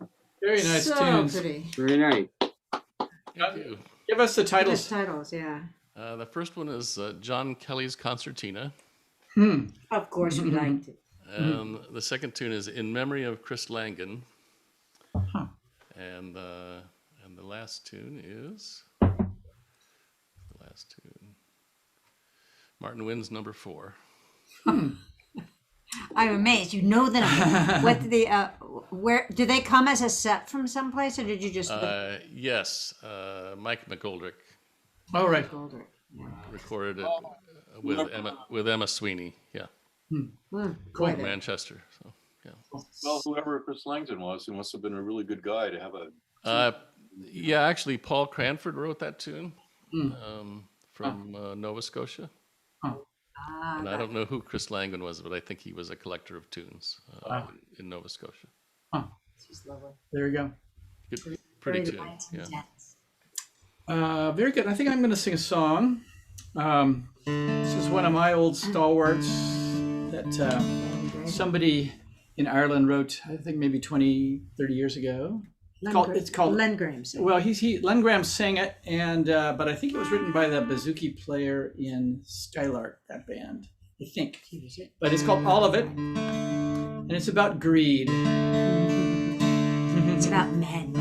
Very nice So tunes. pretty. Very nice. Thank you. Give us the Give us titles. titles, yeah. The first one is John Kelly's Concertina. Of course we liked it. And the second tune is In Memory of Chris Langan. And the last tune is Martin Wynn's Number 4. I'm amazed. You know them. What the where did they come as a set from someplace, or did you just Yes, Mike McGoldrick All right. Goldrick? Yeah. recorded it with Emma Sweeney. Yeah, Cool. from Manchester. So yeah. Well, whoever Chris Langton was, he must have been a really good guy to have a. Yeah, actually, Paul Cranford wrote that tune from Nova Scotia. And I don't know who Chris Langan was, but I think he was a collector of tunes in Nova Scotia. Just lovely. There you go. Good, pretty tune. Yeah. Very good. I think I'm going to sing a song. This is one of my old stalwarts that somebody in Ireland wrote, I think maybe 20, 30 years ago. It's called Len Graham. Well, Len Graham sang it, and but I think it was written by the bouzouki player in Skylark, that band. I think. But it's called All of It, and it's about greed. It's about men.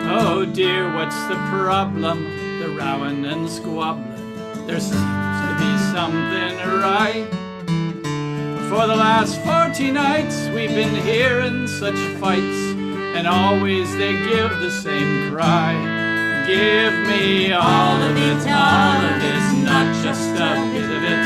Oh dear, what's the problem? The rowing and squabbling. There seems to be something awry. For the last 40 nights we've been hearing such fights, and always they give the same cry. Give me all of it, not just a bit of it.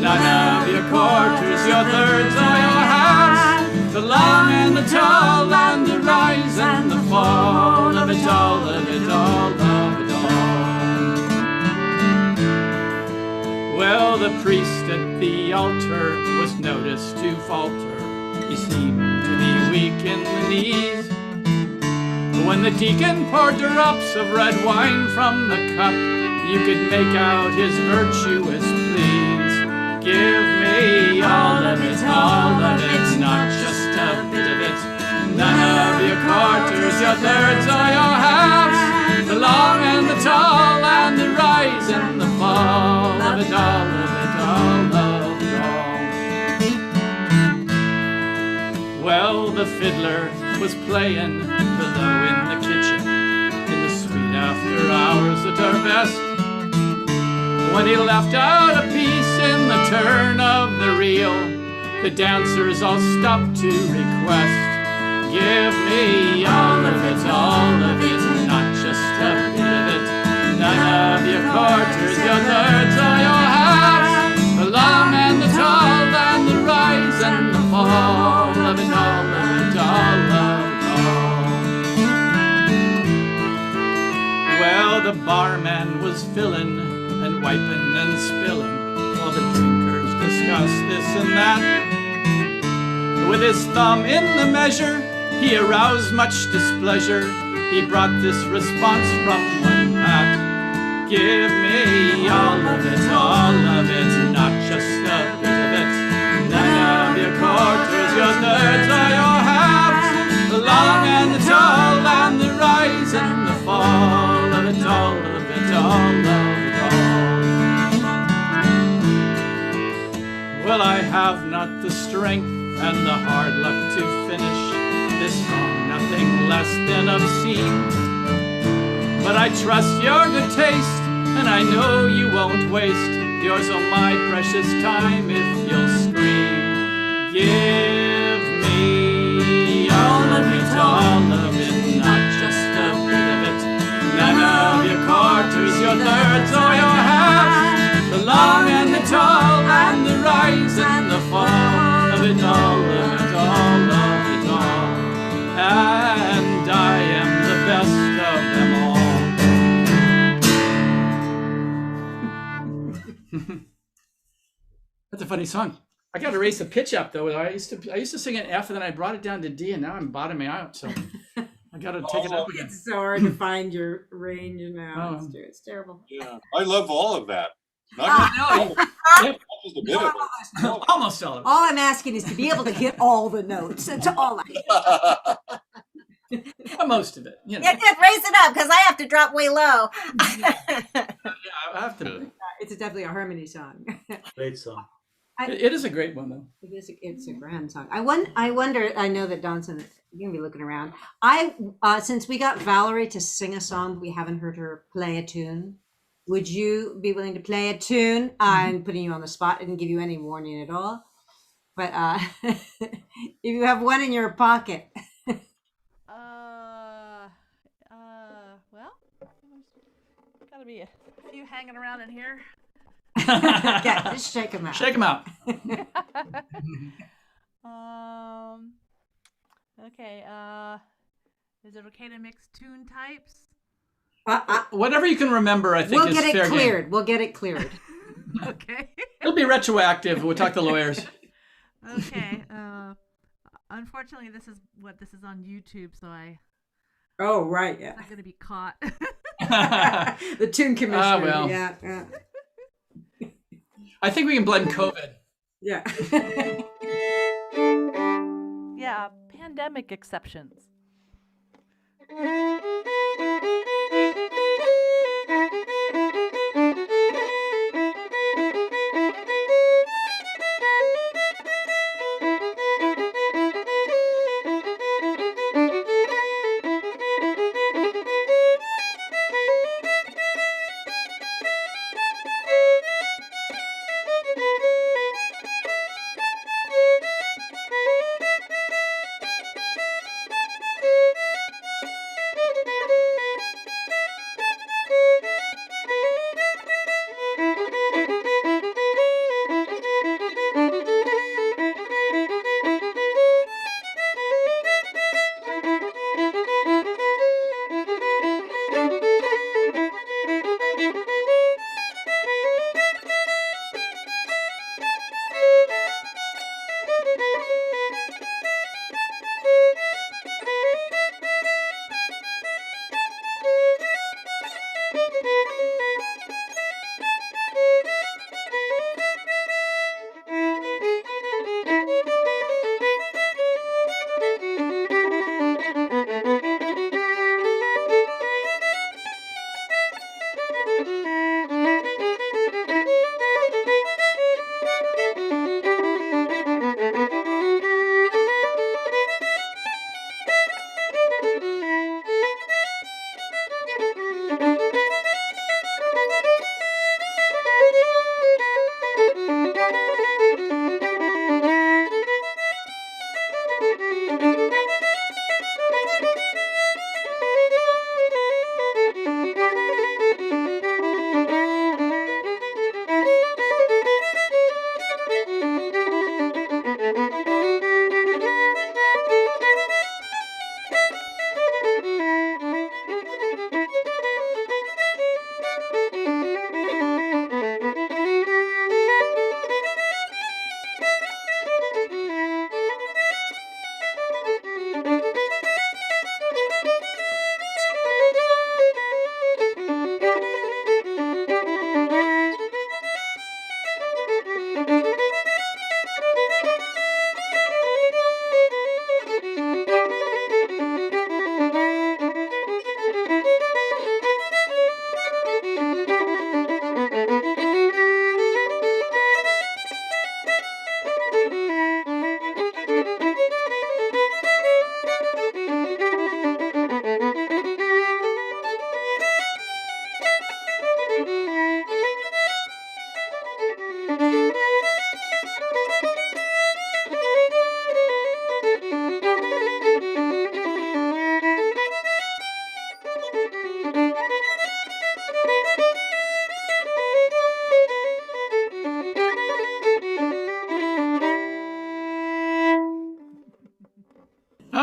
None of your quarters, your thirds, or your halves. The long and the tall, and the rise and the fall of it, all of it, all of it all. Well, the priest at the altar was noticed to falter. He seemed to be weak in the knees. But when the deacon poured drops of red wine from the cup, you could make out his virtuous pleas. Give me all of it, not just a bit of it. None of your quarters, your thirds, or your halves. The long and the tall, and the rise and the fall of it, all of it, all of it all. Well, the fiddler was playing below in the kitchen, in the sweet after hours at our best, when he left out a piece in the turn of the reel. The dancers all stopped to request. Give me all of it, not just a bit of it. None of your quarters, your thirds, or your halves. The long and the tall, and the rise and the fall of it, all of it, all of it all. Well, the barman was filling and wiping and spilling, while the drinkers discussed this and that. With his thumb in the measure, he aroused much displeasure. He brought this response from one Pat. Give me all of it, not just a bit of it. None of your quarters, your thirds, or your halves. The long and the tall, and the rise and the fall of it, all of it, all of it all. Well, I have not the strength and the hard luck to finish this song, nothing less than obscene. But I trust your good taste, and I know you won't waste yours or my precious time if you'll scream. Give me all of it, not just a bit of it. None of your quarters, your thirds, or your halves. The long and the tall, and the rise and the fall of it, all of it, all of it all. And I am the best of them all. That's a funny song. I got to raise the pitch up though. I used to sing it F, and then I brought it down to D, and now I'm bottoming out. So I got to take it up again. It's so hard to find your range now. Oh. It's terrible. Yeah, I love all of that. Not No, just a bit of it. almost all of it. All I'm asking is to be able to hit all the notes. That's all I Most of it. You know. Yeah, good. Raise it up because I have to drop way low. I have to. It's definitely a harmony song. Great song. It is a great one, though. It's a grand song. I wonder. I know that Donson, you're gonna be looking around. Since we got Valerie to sing a song, we haven't heard her play a tune. Would you be willing to play a tune? I'm putting you on the spot. I didn't give you any warning at all. But if you have one in your pocket. Well, gotta be a few hanging around in here. Yeah, just shake them out. Shake them out. Okay. Is it okay to mix tune types? Whatever you can remember, I think We'll is get it fair cleared. game. We'll get it cleared. Okay. It'll be retroactive. We'll talk to lawyers. Okay. Unfortunately, this is on YouTube, so Oh, right. Yeah. I'm not gonna be caught. The tune commissioner. well. Yeah. I think we can blend COVID. Yeah. Yeah. Pandemic exceptions.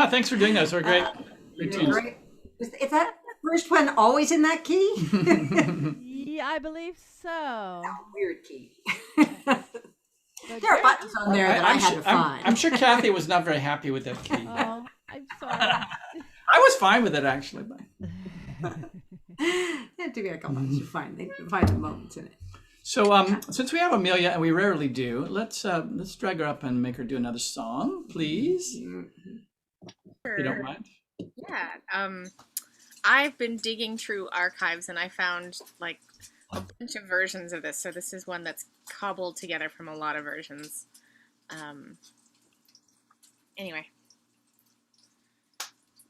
Thanks for doing those. They're great. Great tunes. Great. Is that first one always in that key? Yeah, I believe so. Weird key. There are buttons on there that I had to find. I'm sure Kathy was not very happy with that key. Oh, I'm sorry. I was fine with it, actually. But... It took me a couple months to find the moments in it. So since we have Amelia, and we rarely do, let's drag her up and make her do another song, please. If you don't mind. Yeah. I've been digging through archives and I found like a bunch of versions of this. So this is one that's cobbled together from a lot of versions. Anyway.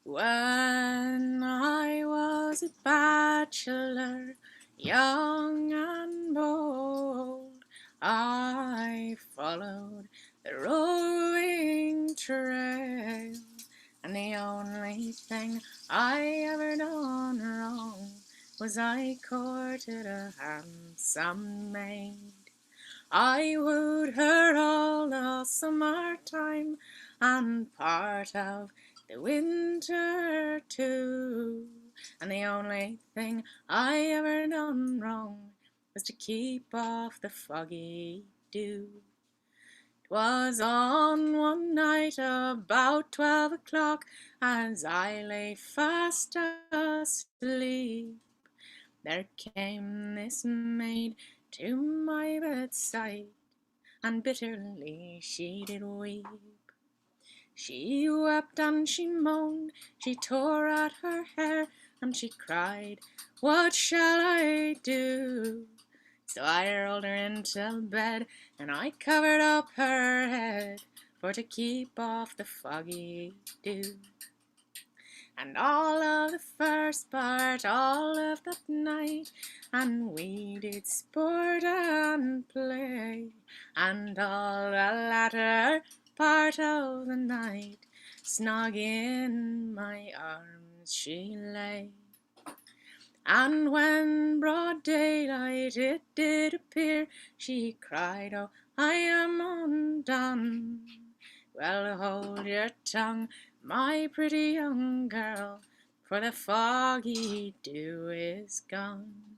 When I was a bachelor, young and bold, I followed the roving trail, and the only thing I ever done wrong was I courted a handsome maid. I wooed her all the summertime and part of the winter too, and the only thing I ever done wrong was to keep off the foggy dew. 'Twas on one night about 12 o'clock, as I lay fast asleep, there came this maid to my bedside, and bitterly she did weep. She wept and she moaned, she tore at her hair, and she cried, "What shall I do?" So I rolled her into bed, and I covered up her head, for to keep off the foggy dew. And all of the first part, all of that night, and we did sport and play, and all the latter part of the night, snug in my arms she lay. And when broad daylight it did appear, she cried, "Oh, I am undone." Well, hold your tongue, my pretty young girl, for the foggy dew is gone.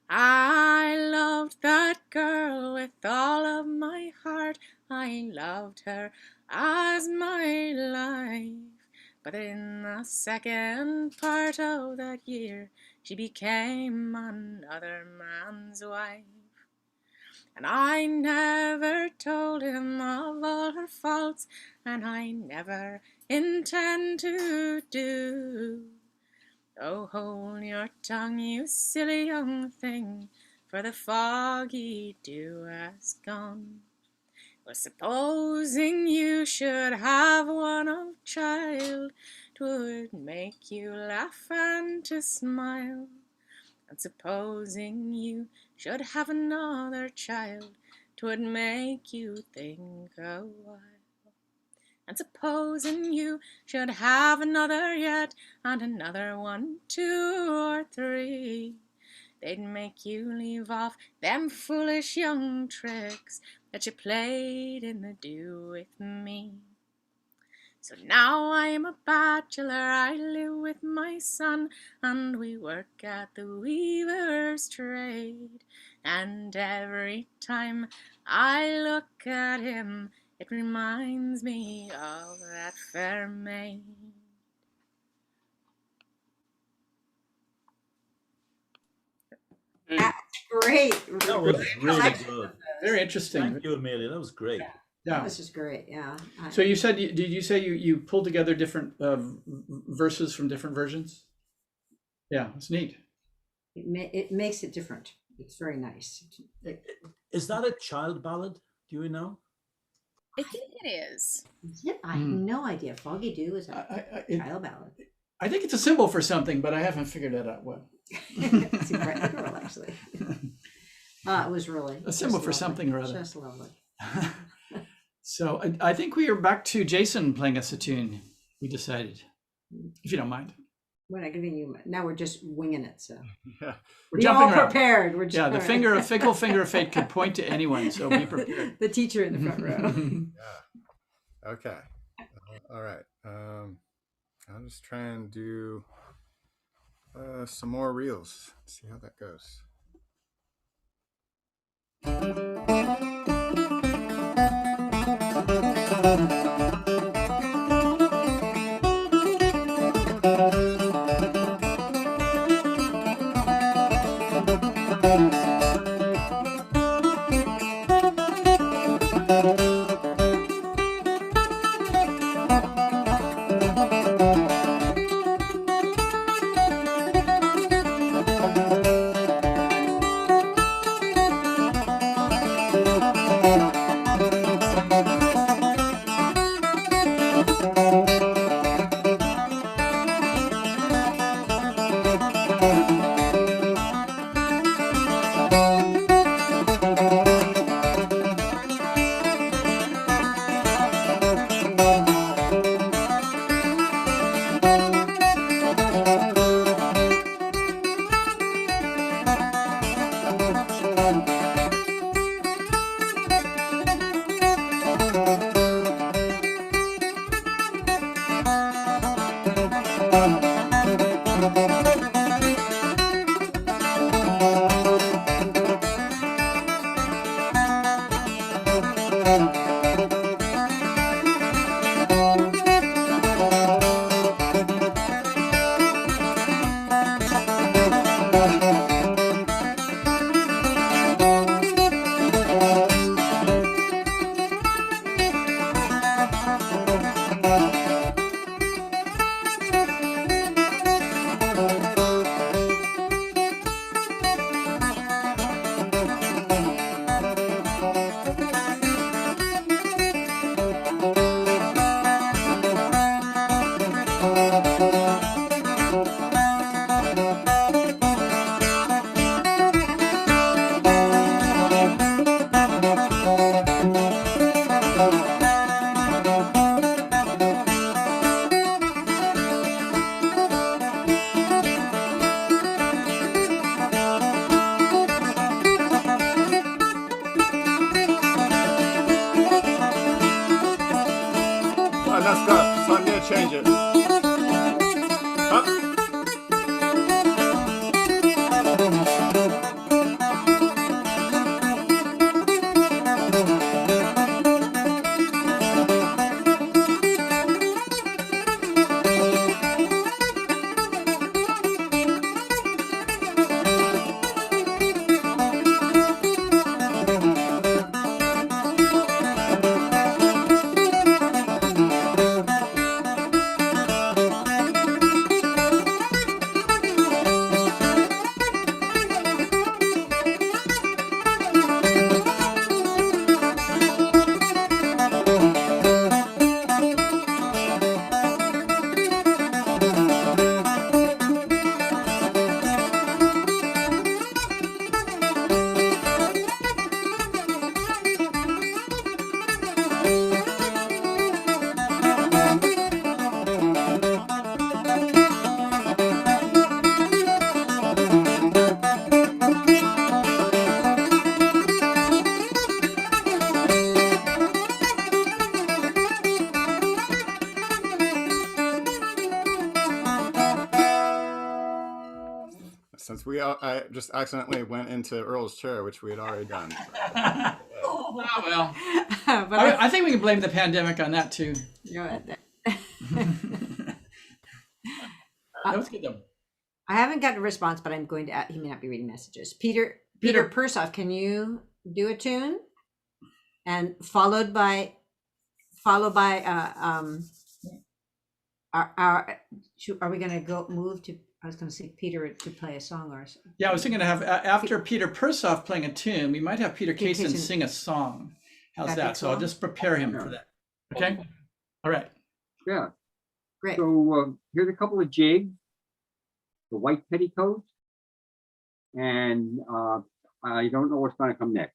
I loved that girl with all of my heart, I loved her as my life, but in the second part of that year, she became another man's wife. And I never told him of all her faults, and I never intend to do. Oh, hold your tongue, you silly young thing, for the foggy dew has gone. Well, supposing you should have one of child, 'twould make you laugh and to smile. And supposing you should have another child, 'twould make you think a while. And supposing you should have another yet, and another one, 2 or 3, they'd make you leave off them foolish young tricks that you played in the dew with me. So now I'm a bachelor, I live with my son, and we work at the weaver's trade. And every time I look at him, it reminds me of that fair maid. That's great. That was really good. Very interesting. Thank you, Amelia. That was great. That was just great. Yeah. So you said, did you say you pulled together different verses from different versions? Yeah, it's neat. It makes it different. It's very nice. Is that a child ballad? Do you know? I think it is. Yeah, I have no idea. Foggy Dew is a child ballad. I think it's a symbol for something, but I haven't figured that out what. It's incredible, actually. It was really a symbol for something or other. Just lovely. So I think we are back to Jason playing us a tune. We decided, if you don't mind. We're not giving you. Now we're just winging it. So yeah, we're jumping all prepared. We're yeah, the fickle finger of fate could point to anyone. So be prepared. The teacher in the front row. Yeah. Okay. All right. I'll just try and do some more reels. See how that goes. I messed up, so I'm gonna change it. Huh? Since I just accidentally went into Earl's chair, which we had already done. Oh, well. But I think we can blame the pandemic on that too. Go ahead. That was good though. I haven't gotten a response, but I'm going to. He may not be reading messages. Peter Persoff, can you do a tune? And followed by are we going to go move to? I was going to say Peter to play a song or something. Yeah, I was thinking to have after Peter Persoff playing a tune, we might have Peter Kaysen sing a song. How's that? So I'll just prepare him for that. Okay. All right. Yeah. Great. So here's a couple of jigs. The White Petticoat, and I don't know what's going to come next.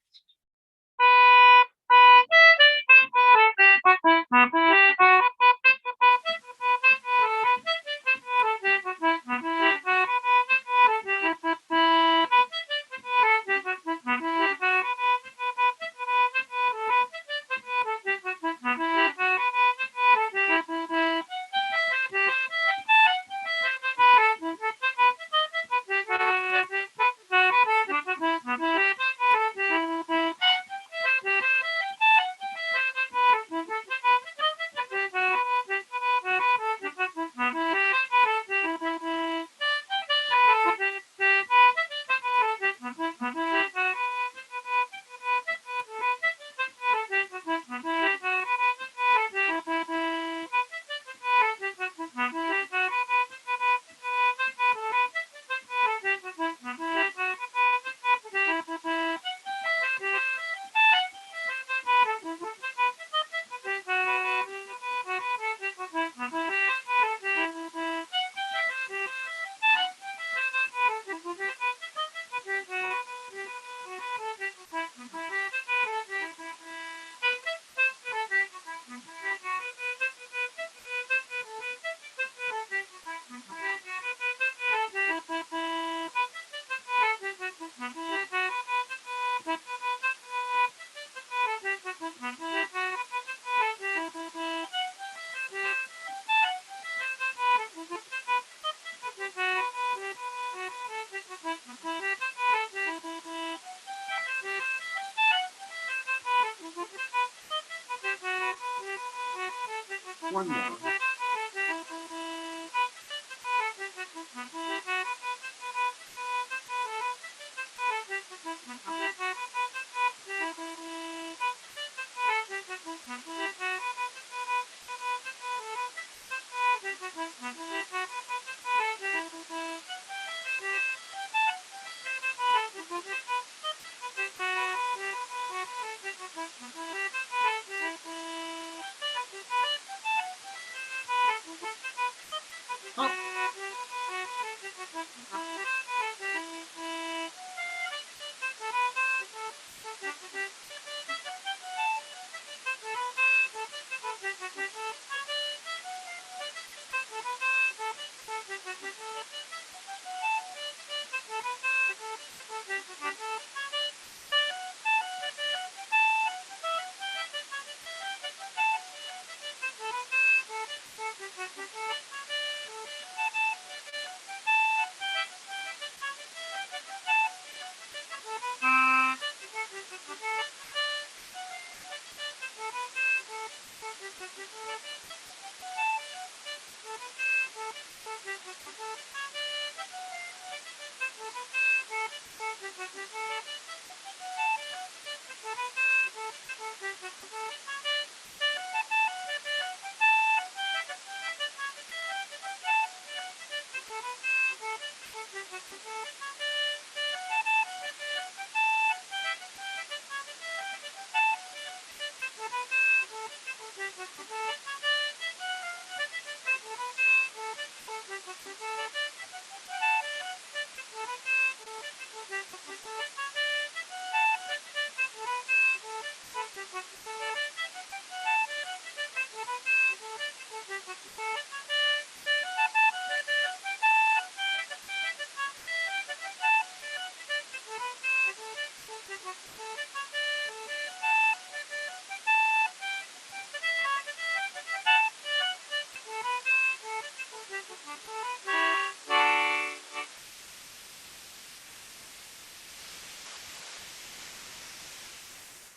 One more.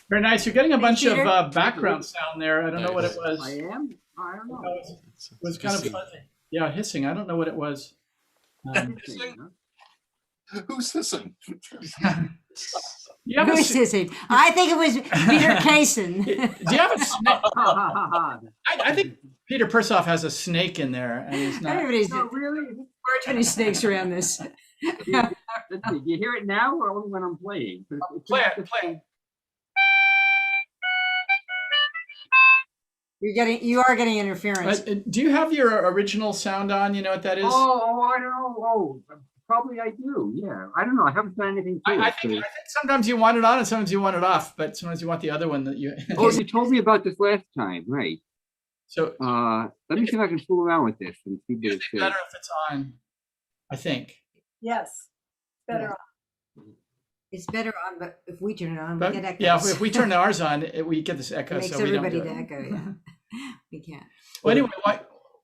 Very nice. You're getting a bunch Peter. of background sound there. I don't know what it was. I am? I don't know. It was kind of fuzzy. Yeah, hissing. I don't know what it was. Who's hissing? You have Who's hissing? I think it was Peter Kaysen. Do you have a snake? I think Peter Persoff has a snake in there, and he's not. Everybody's really? far too many snakes around this. Let's see, do you hear it now or only when I'm playing? Play it. You are getting interference. Do you have your original sound on? You know what that is? Oh, I don't know. Oh, probably I do. Yeah, I don't know. I haven't done anything to I it. think sometimes you want it on and sometimes you want it off, but sometimes you want the other one that you. Oh, you told me about this last time, right? So let me see if I can fool around with this and see what it it's says. better if it's on. I think. Yes, better on. It's better on, but if we turn it on, But, we get echoes. yeah, if we turn ours on, we get this echo. It makes so we don't everybody do to it. echo. Yeah, we can't. Well, anyway,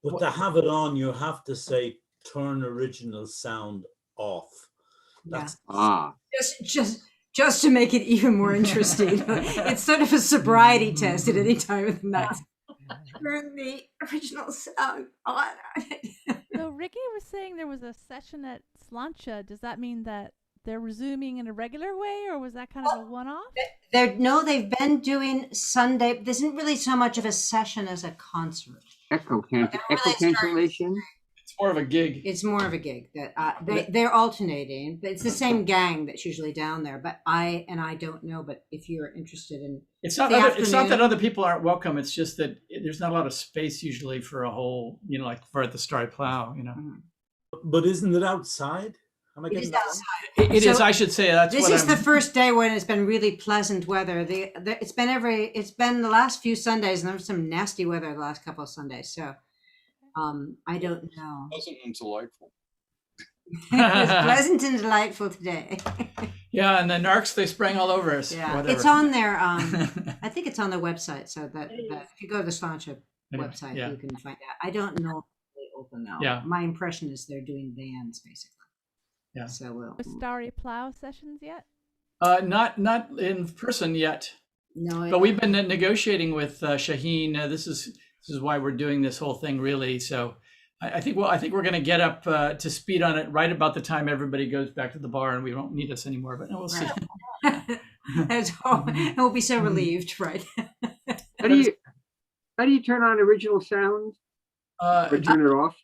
But to have it on, you have to say turn original sound off. That's Just to make it even more interesting. It's sort of a sobriety test at any time of the night. Turn the original sound on. So Ricky was saying there was a session at Slancha. Does that mean that they're resuming in a regular way, or was that kind of a one-off? They've been doing Sunday. This isn't really so much of a session as a concert. Echo cancellation. It's more of a gig. It's more of a gig that they're alternating, but it's the same gang that's usually down there. But I don't know. But if you're interested in, It's not that other people aren't welcome. It's just that there's not a lot of space usually for a whole, like for at the Starry Plough, But isn't it outside? Am I it getting is that outside. It is. I should say that's. This is the first day when it's been really pleasant weather. It's been the last few Sundays, and there was some nasty weather the last couple of Sundays. So, I don't know. Pleasant and delightful. It's pleasant and delightful today. Yeah, and the narcs they sprang all over us. Yeah, whatever. it's on their. I think it's on their website. So that if you go to the Slancha website, yeah. you can find out. I don't know if they open now. Yeah. My impression is they're doing bands basically. Yeah. So we'll. The Starry Plough sessions yet? Not in person yet. No, But we've been negotiating with Shaheen. This is why we're doing this whole thing, really. So I think we're going to get up to speed on it right about the time everybody goes back to the bar and we won't need us anymore. But we'll see. We'll be so relieved, right? How do you turn on original sound? Or turn it off?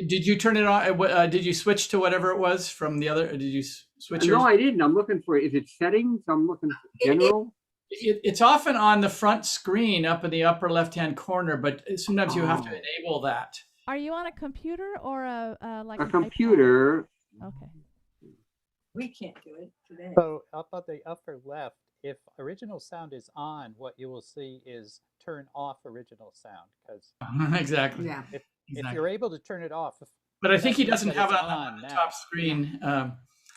Did you turn it on? Did you switch to whatever it was from the other? Did you switch? No, I didn't. I'm looking for. Is it settings? I'm looking for general. It's often on the front screen up in the upper left-hand corner, but sometimes you have to enable that. Are you on a computer or a like A an computer? iPad? Okay. We can't do it today. So up at the upper left, if original sound is on, what you will see is turn off original sound, because Exactly. Yeah. if you're able to turn it off. But I think he that means doesn't that have it it's on the now. top screen,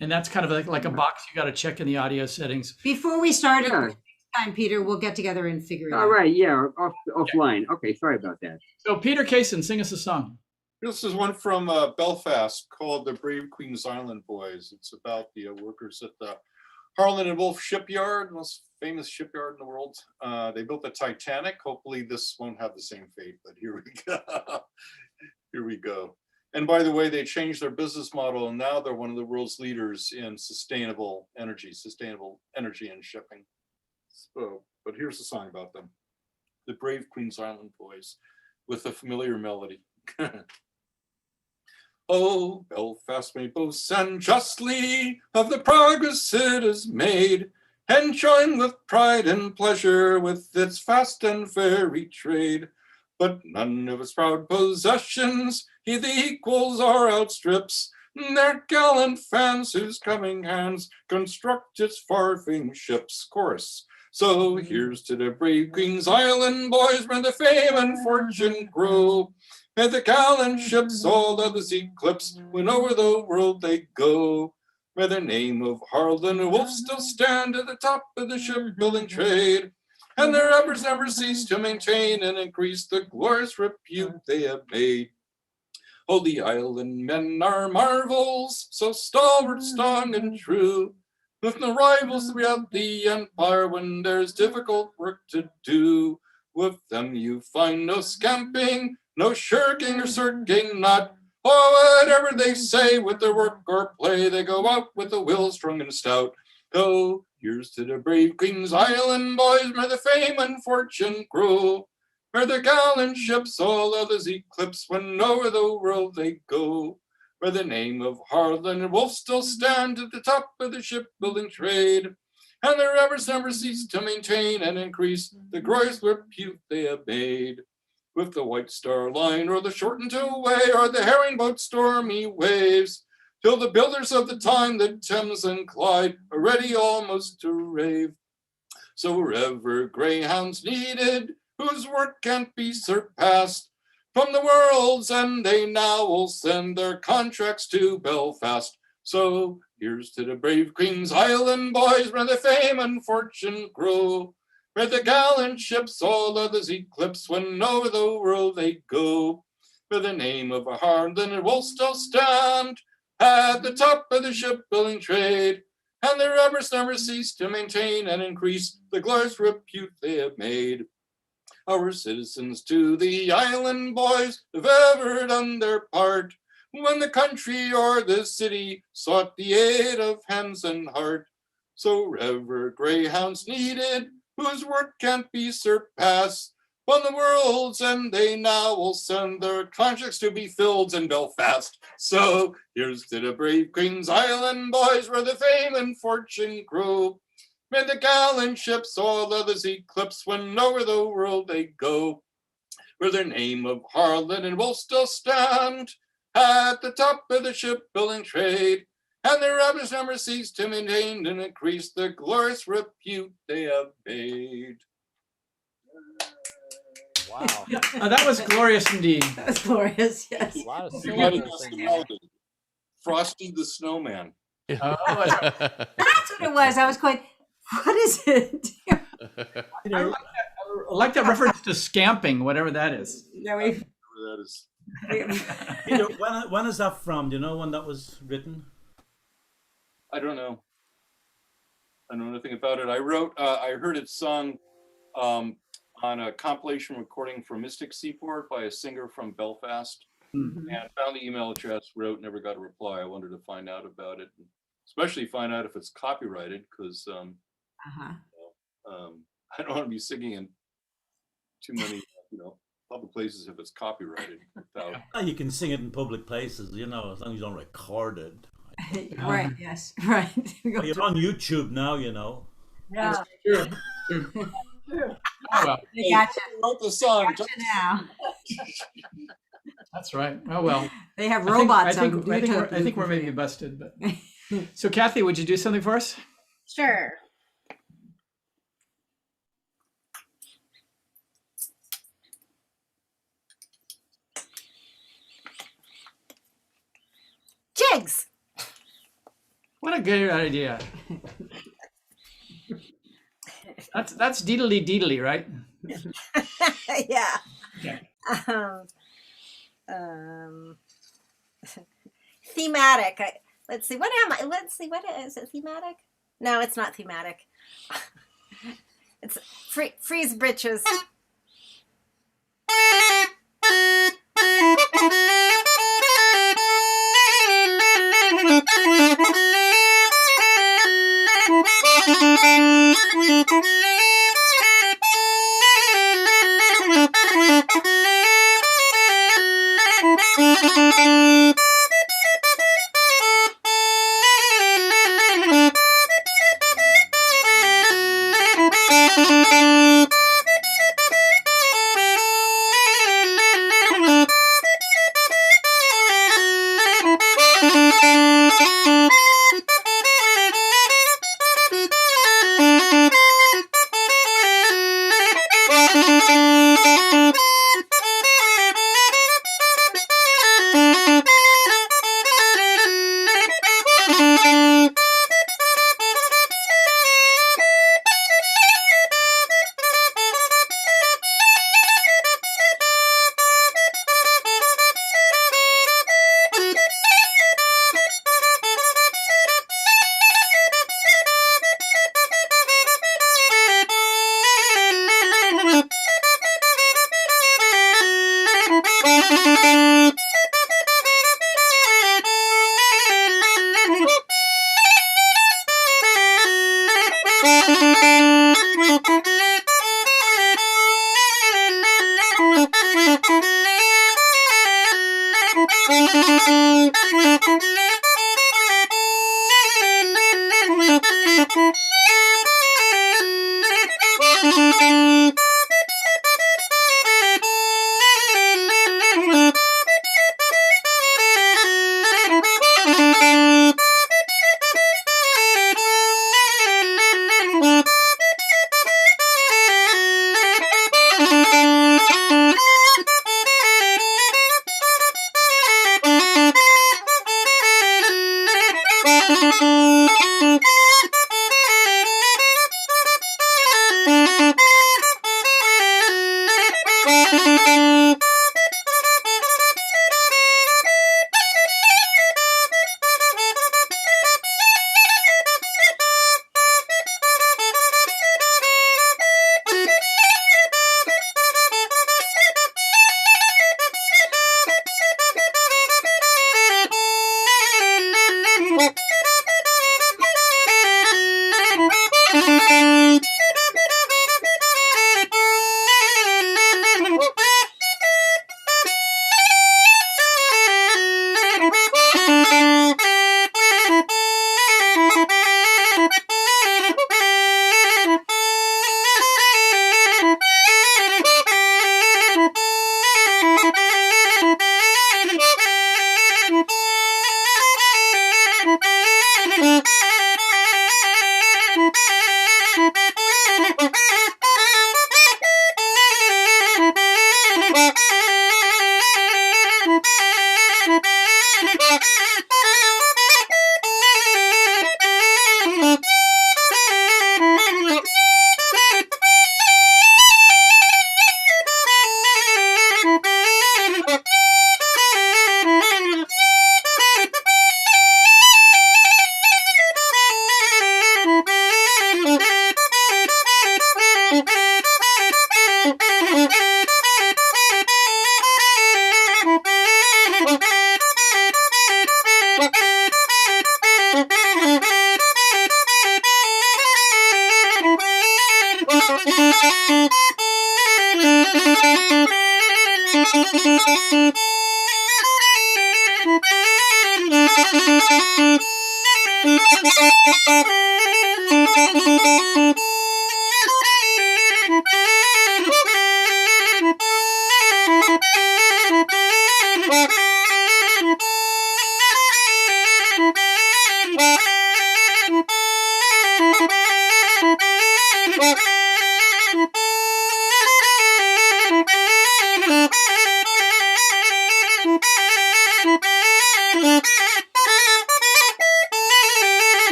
and that's kind of like a box you got to check in the audio settings. Before we start it Yeah. next time, Peter, we'll get together and figure it All out. right. Yeah. Offline. Okay. Sorry about that. So Peter Kaysen, sing us a song. This is one from Belfast called The Brave Queen's Island Boys. It's about the workers at the Harland and Wolff shipyard, most famous shipyard in the world. They built the Titanic. Hopefully this won't have the same fate, but here we go. Here we go. And by the way, they changed their business model, and now they're one of the world's leaders in sustainable energy and shipping. So, but here's the song about them. The Brave Queen's Island Boys, with a familiar melody. Oh, Belfast may boast and justly of the progress it has made, enjoying with pride and pleasure with its fast and varied trade. But none of its proud possessions he the equals or outstrips their gallant fans whose coming hands construct its far-famed ships. Chorus. So here's to the brave Queen's Island boys, where the fame and fortune grow. May the gallant ships all others eclipse when over the world they go. May the name of Harland and Wolff still stand at the top of the shipbuilding trade, and their efforts never cease to maintain and increase the glorious repute they have made. Oh, the island men are marvels, so stalwart, strong, and true, with no rivals throughout the empire when there's difficult work to do. With them you find no scamping, no shirking or shirking not. Oh, whatever they say with their work or play, they go out with a will strong and stout. Go, here's to the brave Queen's Island boys, may the fame and fortune grow. Where the gallant ships all others eclipse when over the world they go. Where the name of Harland and Wolff still stand at the top of the shipbuilding trade, and their efforts never cease to maintain and increase the glorious repute they have made. With the White Star Line or the shortened two-way or the herring boat stormy waves, till the builders of the time, the Thames and Clyde, are ready almost to rave. So wherever greyhounds needed, whose work can't be surpassed, from the world's end they now will send their contracts to Belfast. So here's to the brave Queen's Island boys, where the fame and fortune grow. Where the gallant ships all others eclipse when over the world they go. Where the name of a Harland and Wolff still stand at the top of the shipbuilding trade, and their efforts never cease to maintain and increase the glorious repute they have made. Our citizens to the island boys have ever done their part, when the country or the city sought the aid of hands and heart. So ever greyhounds needed, whose work can't be surpassed, on the world's end they now will send their contracts to be filled in Belfast. So here's to the brave Queen's Island boys, where the fame and fortune grow. May the gallant ships all others eclipse when over the world they go. Where their name of Harland and Wolff still stand at the top of the shipbuilding trade, and their efforts never cease to maintain and increase the glorious repute they have made. Wow. That was glorious indeed. That was glorious, yes. A lot of Everybody syllables in there. shouted, Frosty the Snowman. Oh, That's what it was. I was going, what is it? I like that reference to scamping, whatever that is. Yeah, we. That is. Peter, when is that from? Do you know when that was written? I don't know. I know nothing about it. I heard it sung on a compilation recording from Mystic Seaport by a singer from Belfast, Mhm. and found the email address, wrote, never got a reply. I wanted to find out about it, especially find out if it's copyrighted, because Uh-huh. I don't want to be singing in too many, public places if it's copyrighted without. You can sing it in public places, as long as you don't record it. Right, yes, right. Well, you're on YouTube now, Yeah. True. True. True. Oh, well, They gotcha. Wrote the song. Gotcha now. that's right. Oh, well. They have I robots think, on I think, YouTube. I think we're maybe busted. But so, Kathy, would you do something for us? Sure. Jigs. What a good idea. That's deedly deedly, right? Yeah. Okay. Um, thematic. Let's see. What am I? Let's see. What is it? Thematic? No, it's not thematic. It's freeze britches.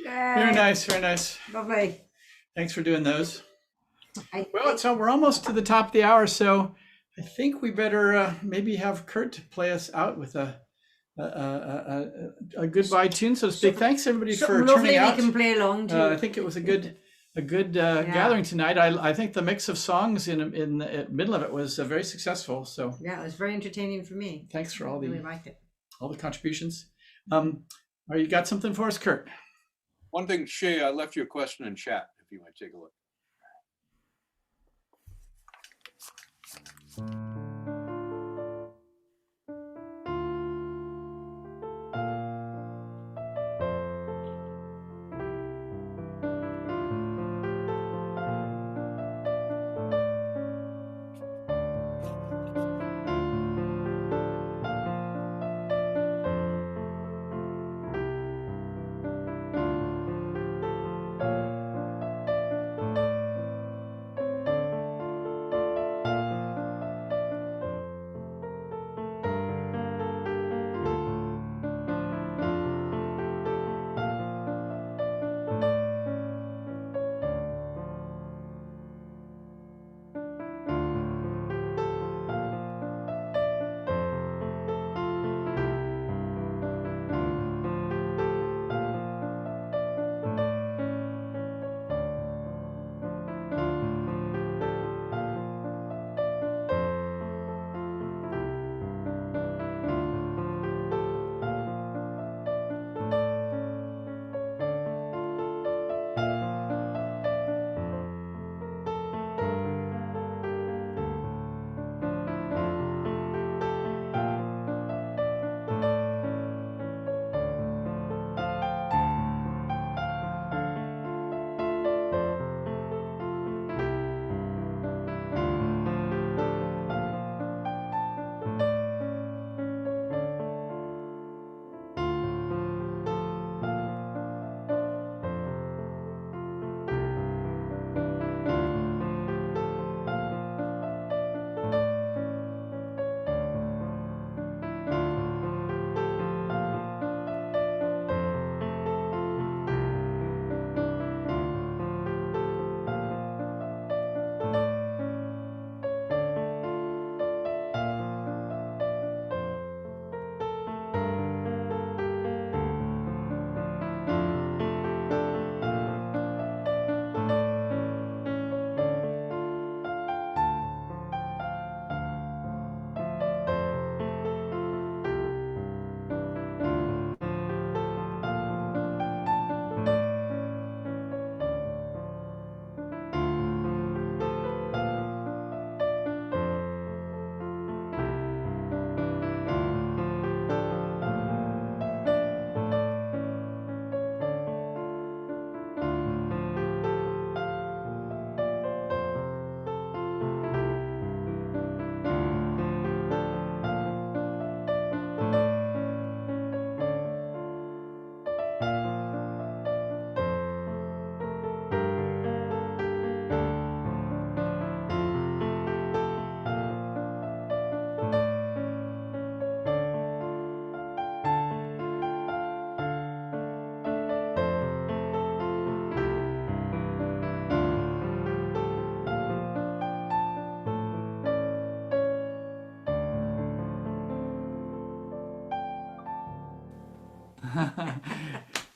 Very nice, very nice. Lovely. Thanks for doing those. I Well, think- so we're almost to the top of the hour, so I think we better maybe have Kurt play us out with a goodbye tune, so to speak. Thanks everybody for Something lovely turning out. we can play along to. I think it was a good gathering tonight. I think the mix of songs in the middle of it was very successful. So Yeah, it was very entertaining for me. thanks for I really liked it. all the contributions. You got something for us, Kurt? One thing, Shay, I left you a question in chat if you might take a look.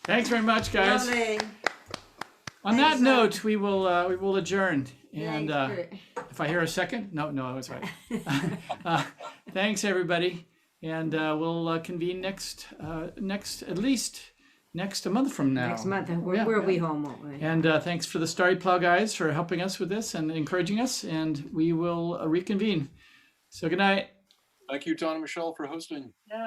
Thanks very much, guys. Lovely. On Thanks, that note, we will adjourn. And Thanks, if I hear a second, no, that's right. Thanks, everybody, and we'll convene next at least next a month from now. Next month, and we'll be home, won't we? And thanks for the Starry Plough guys for helping us with this and encouraging us. And we will reconvene. So good night. Thank you, Don and Michelle, for hosting.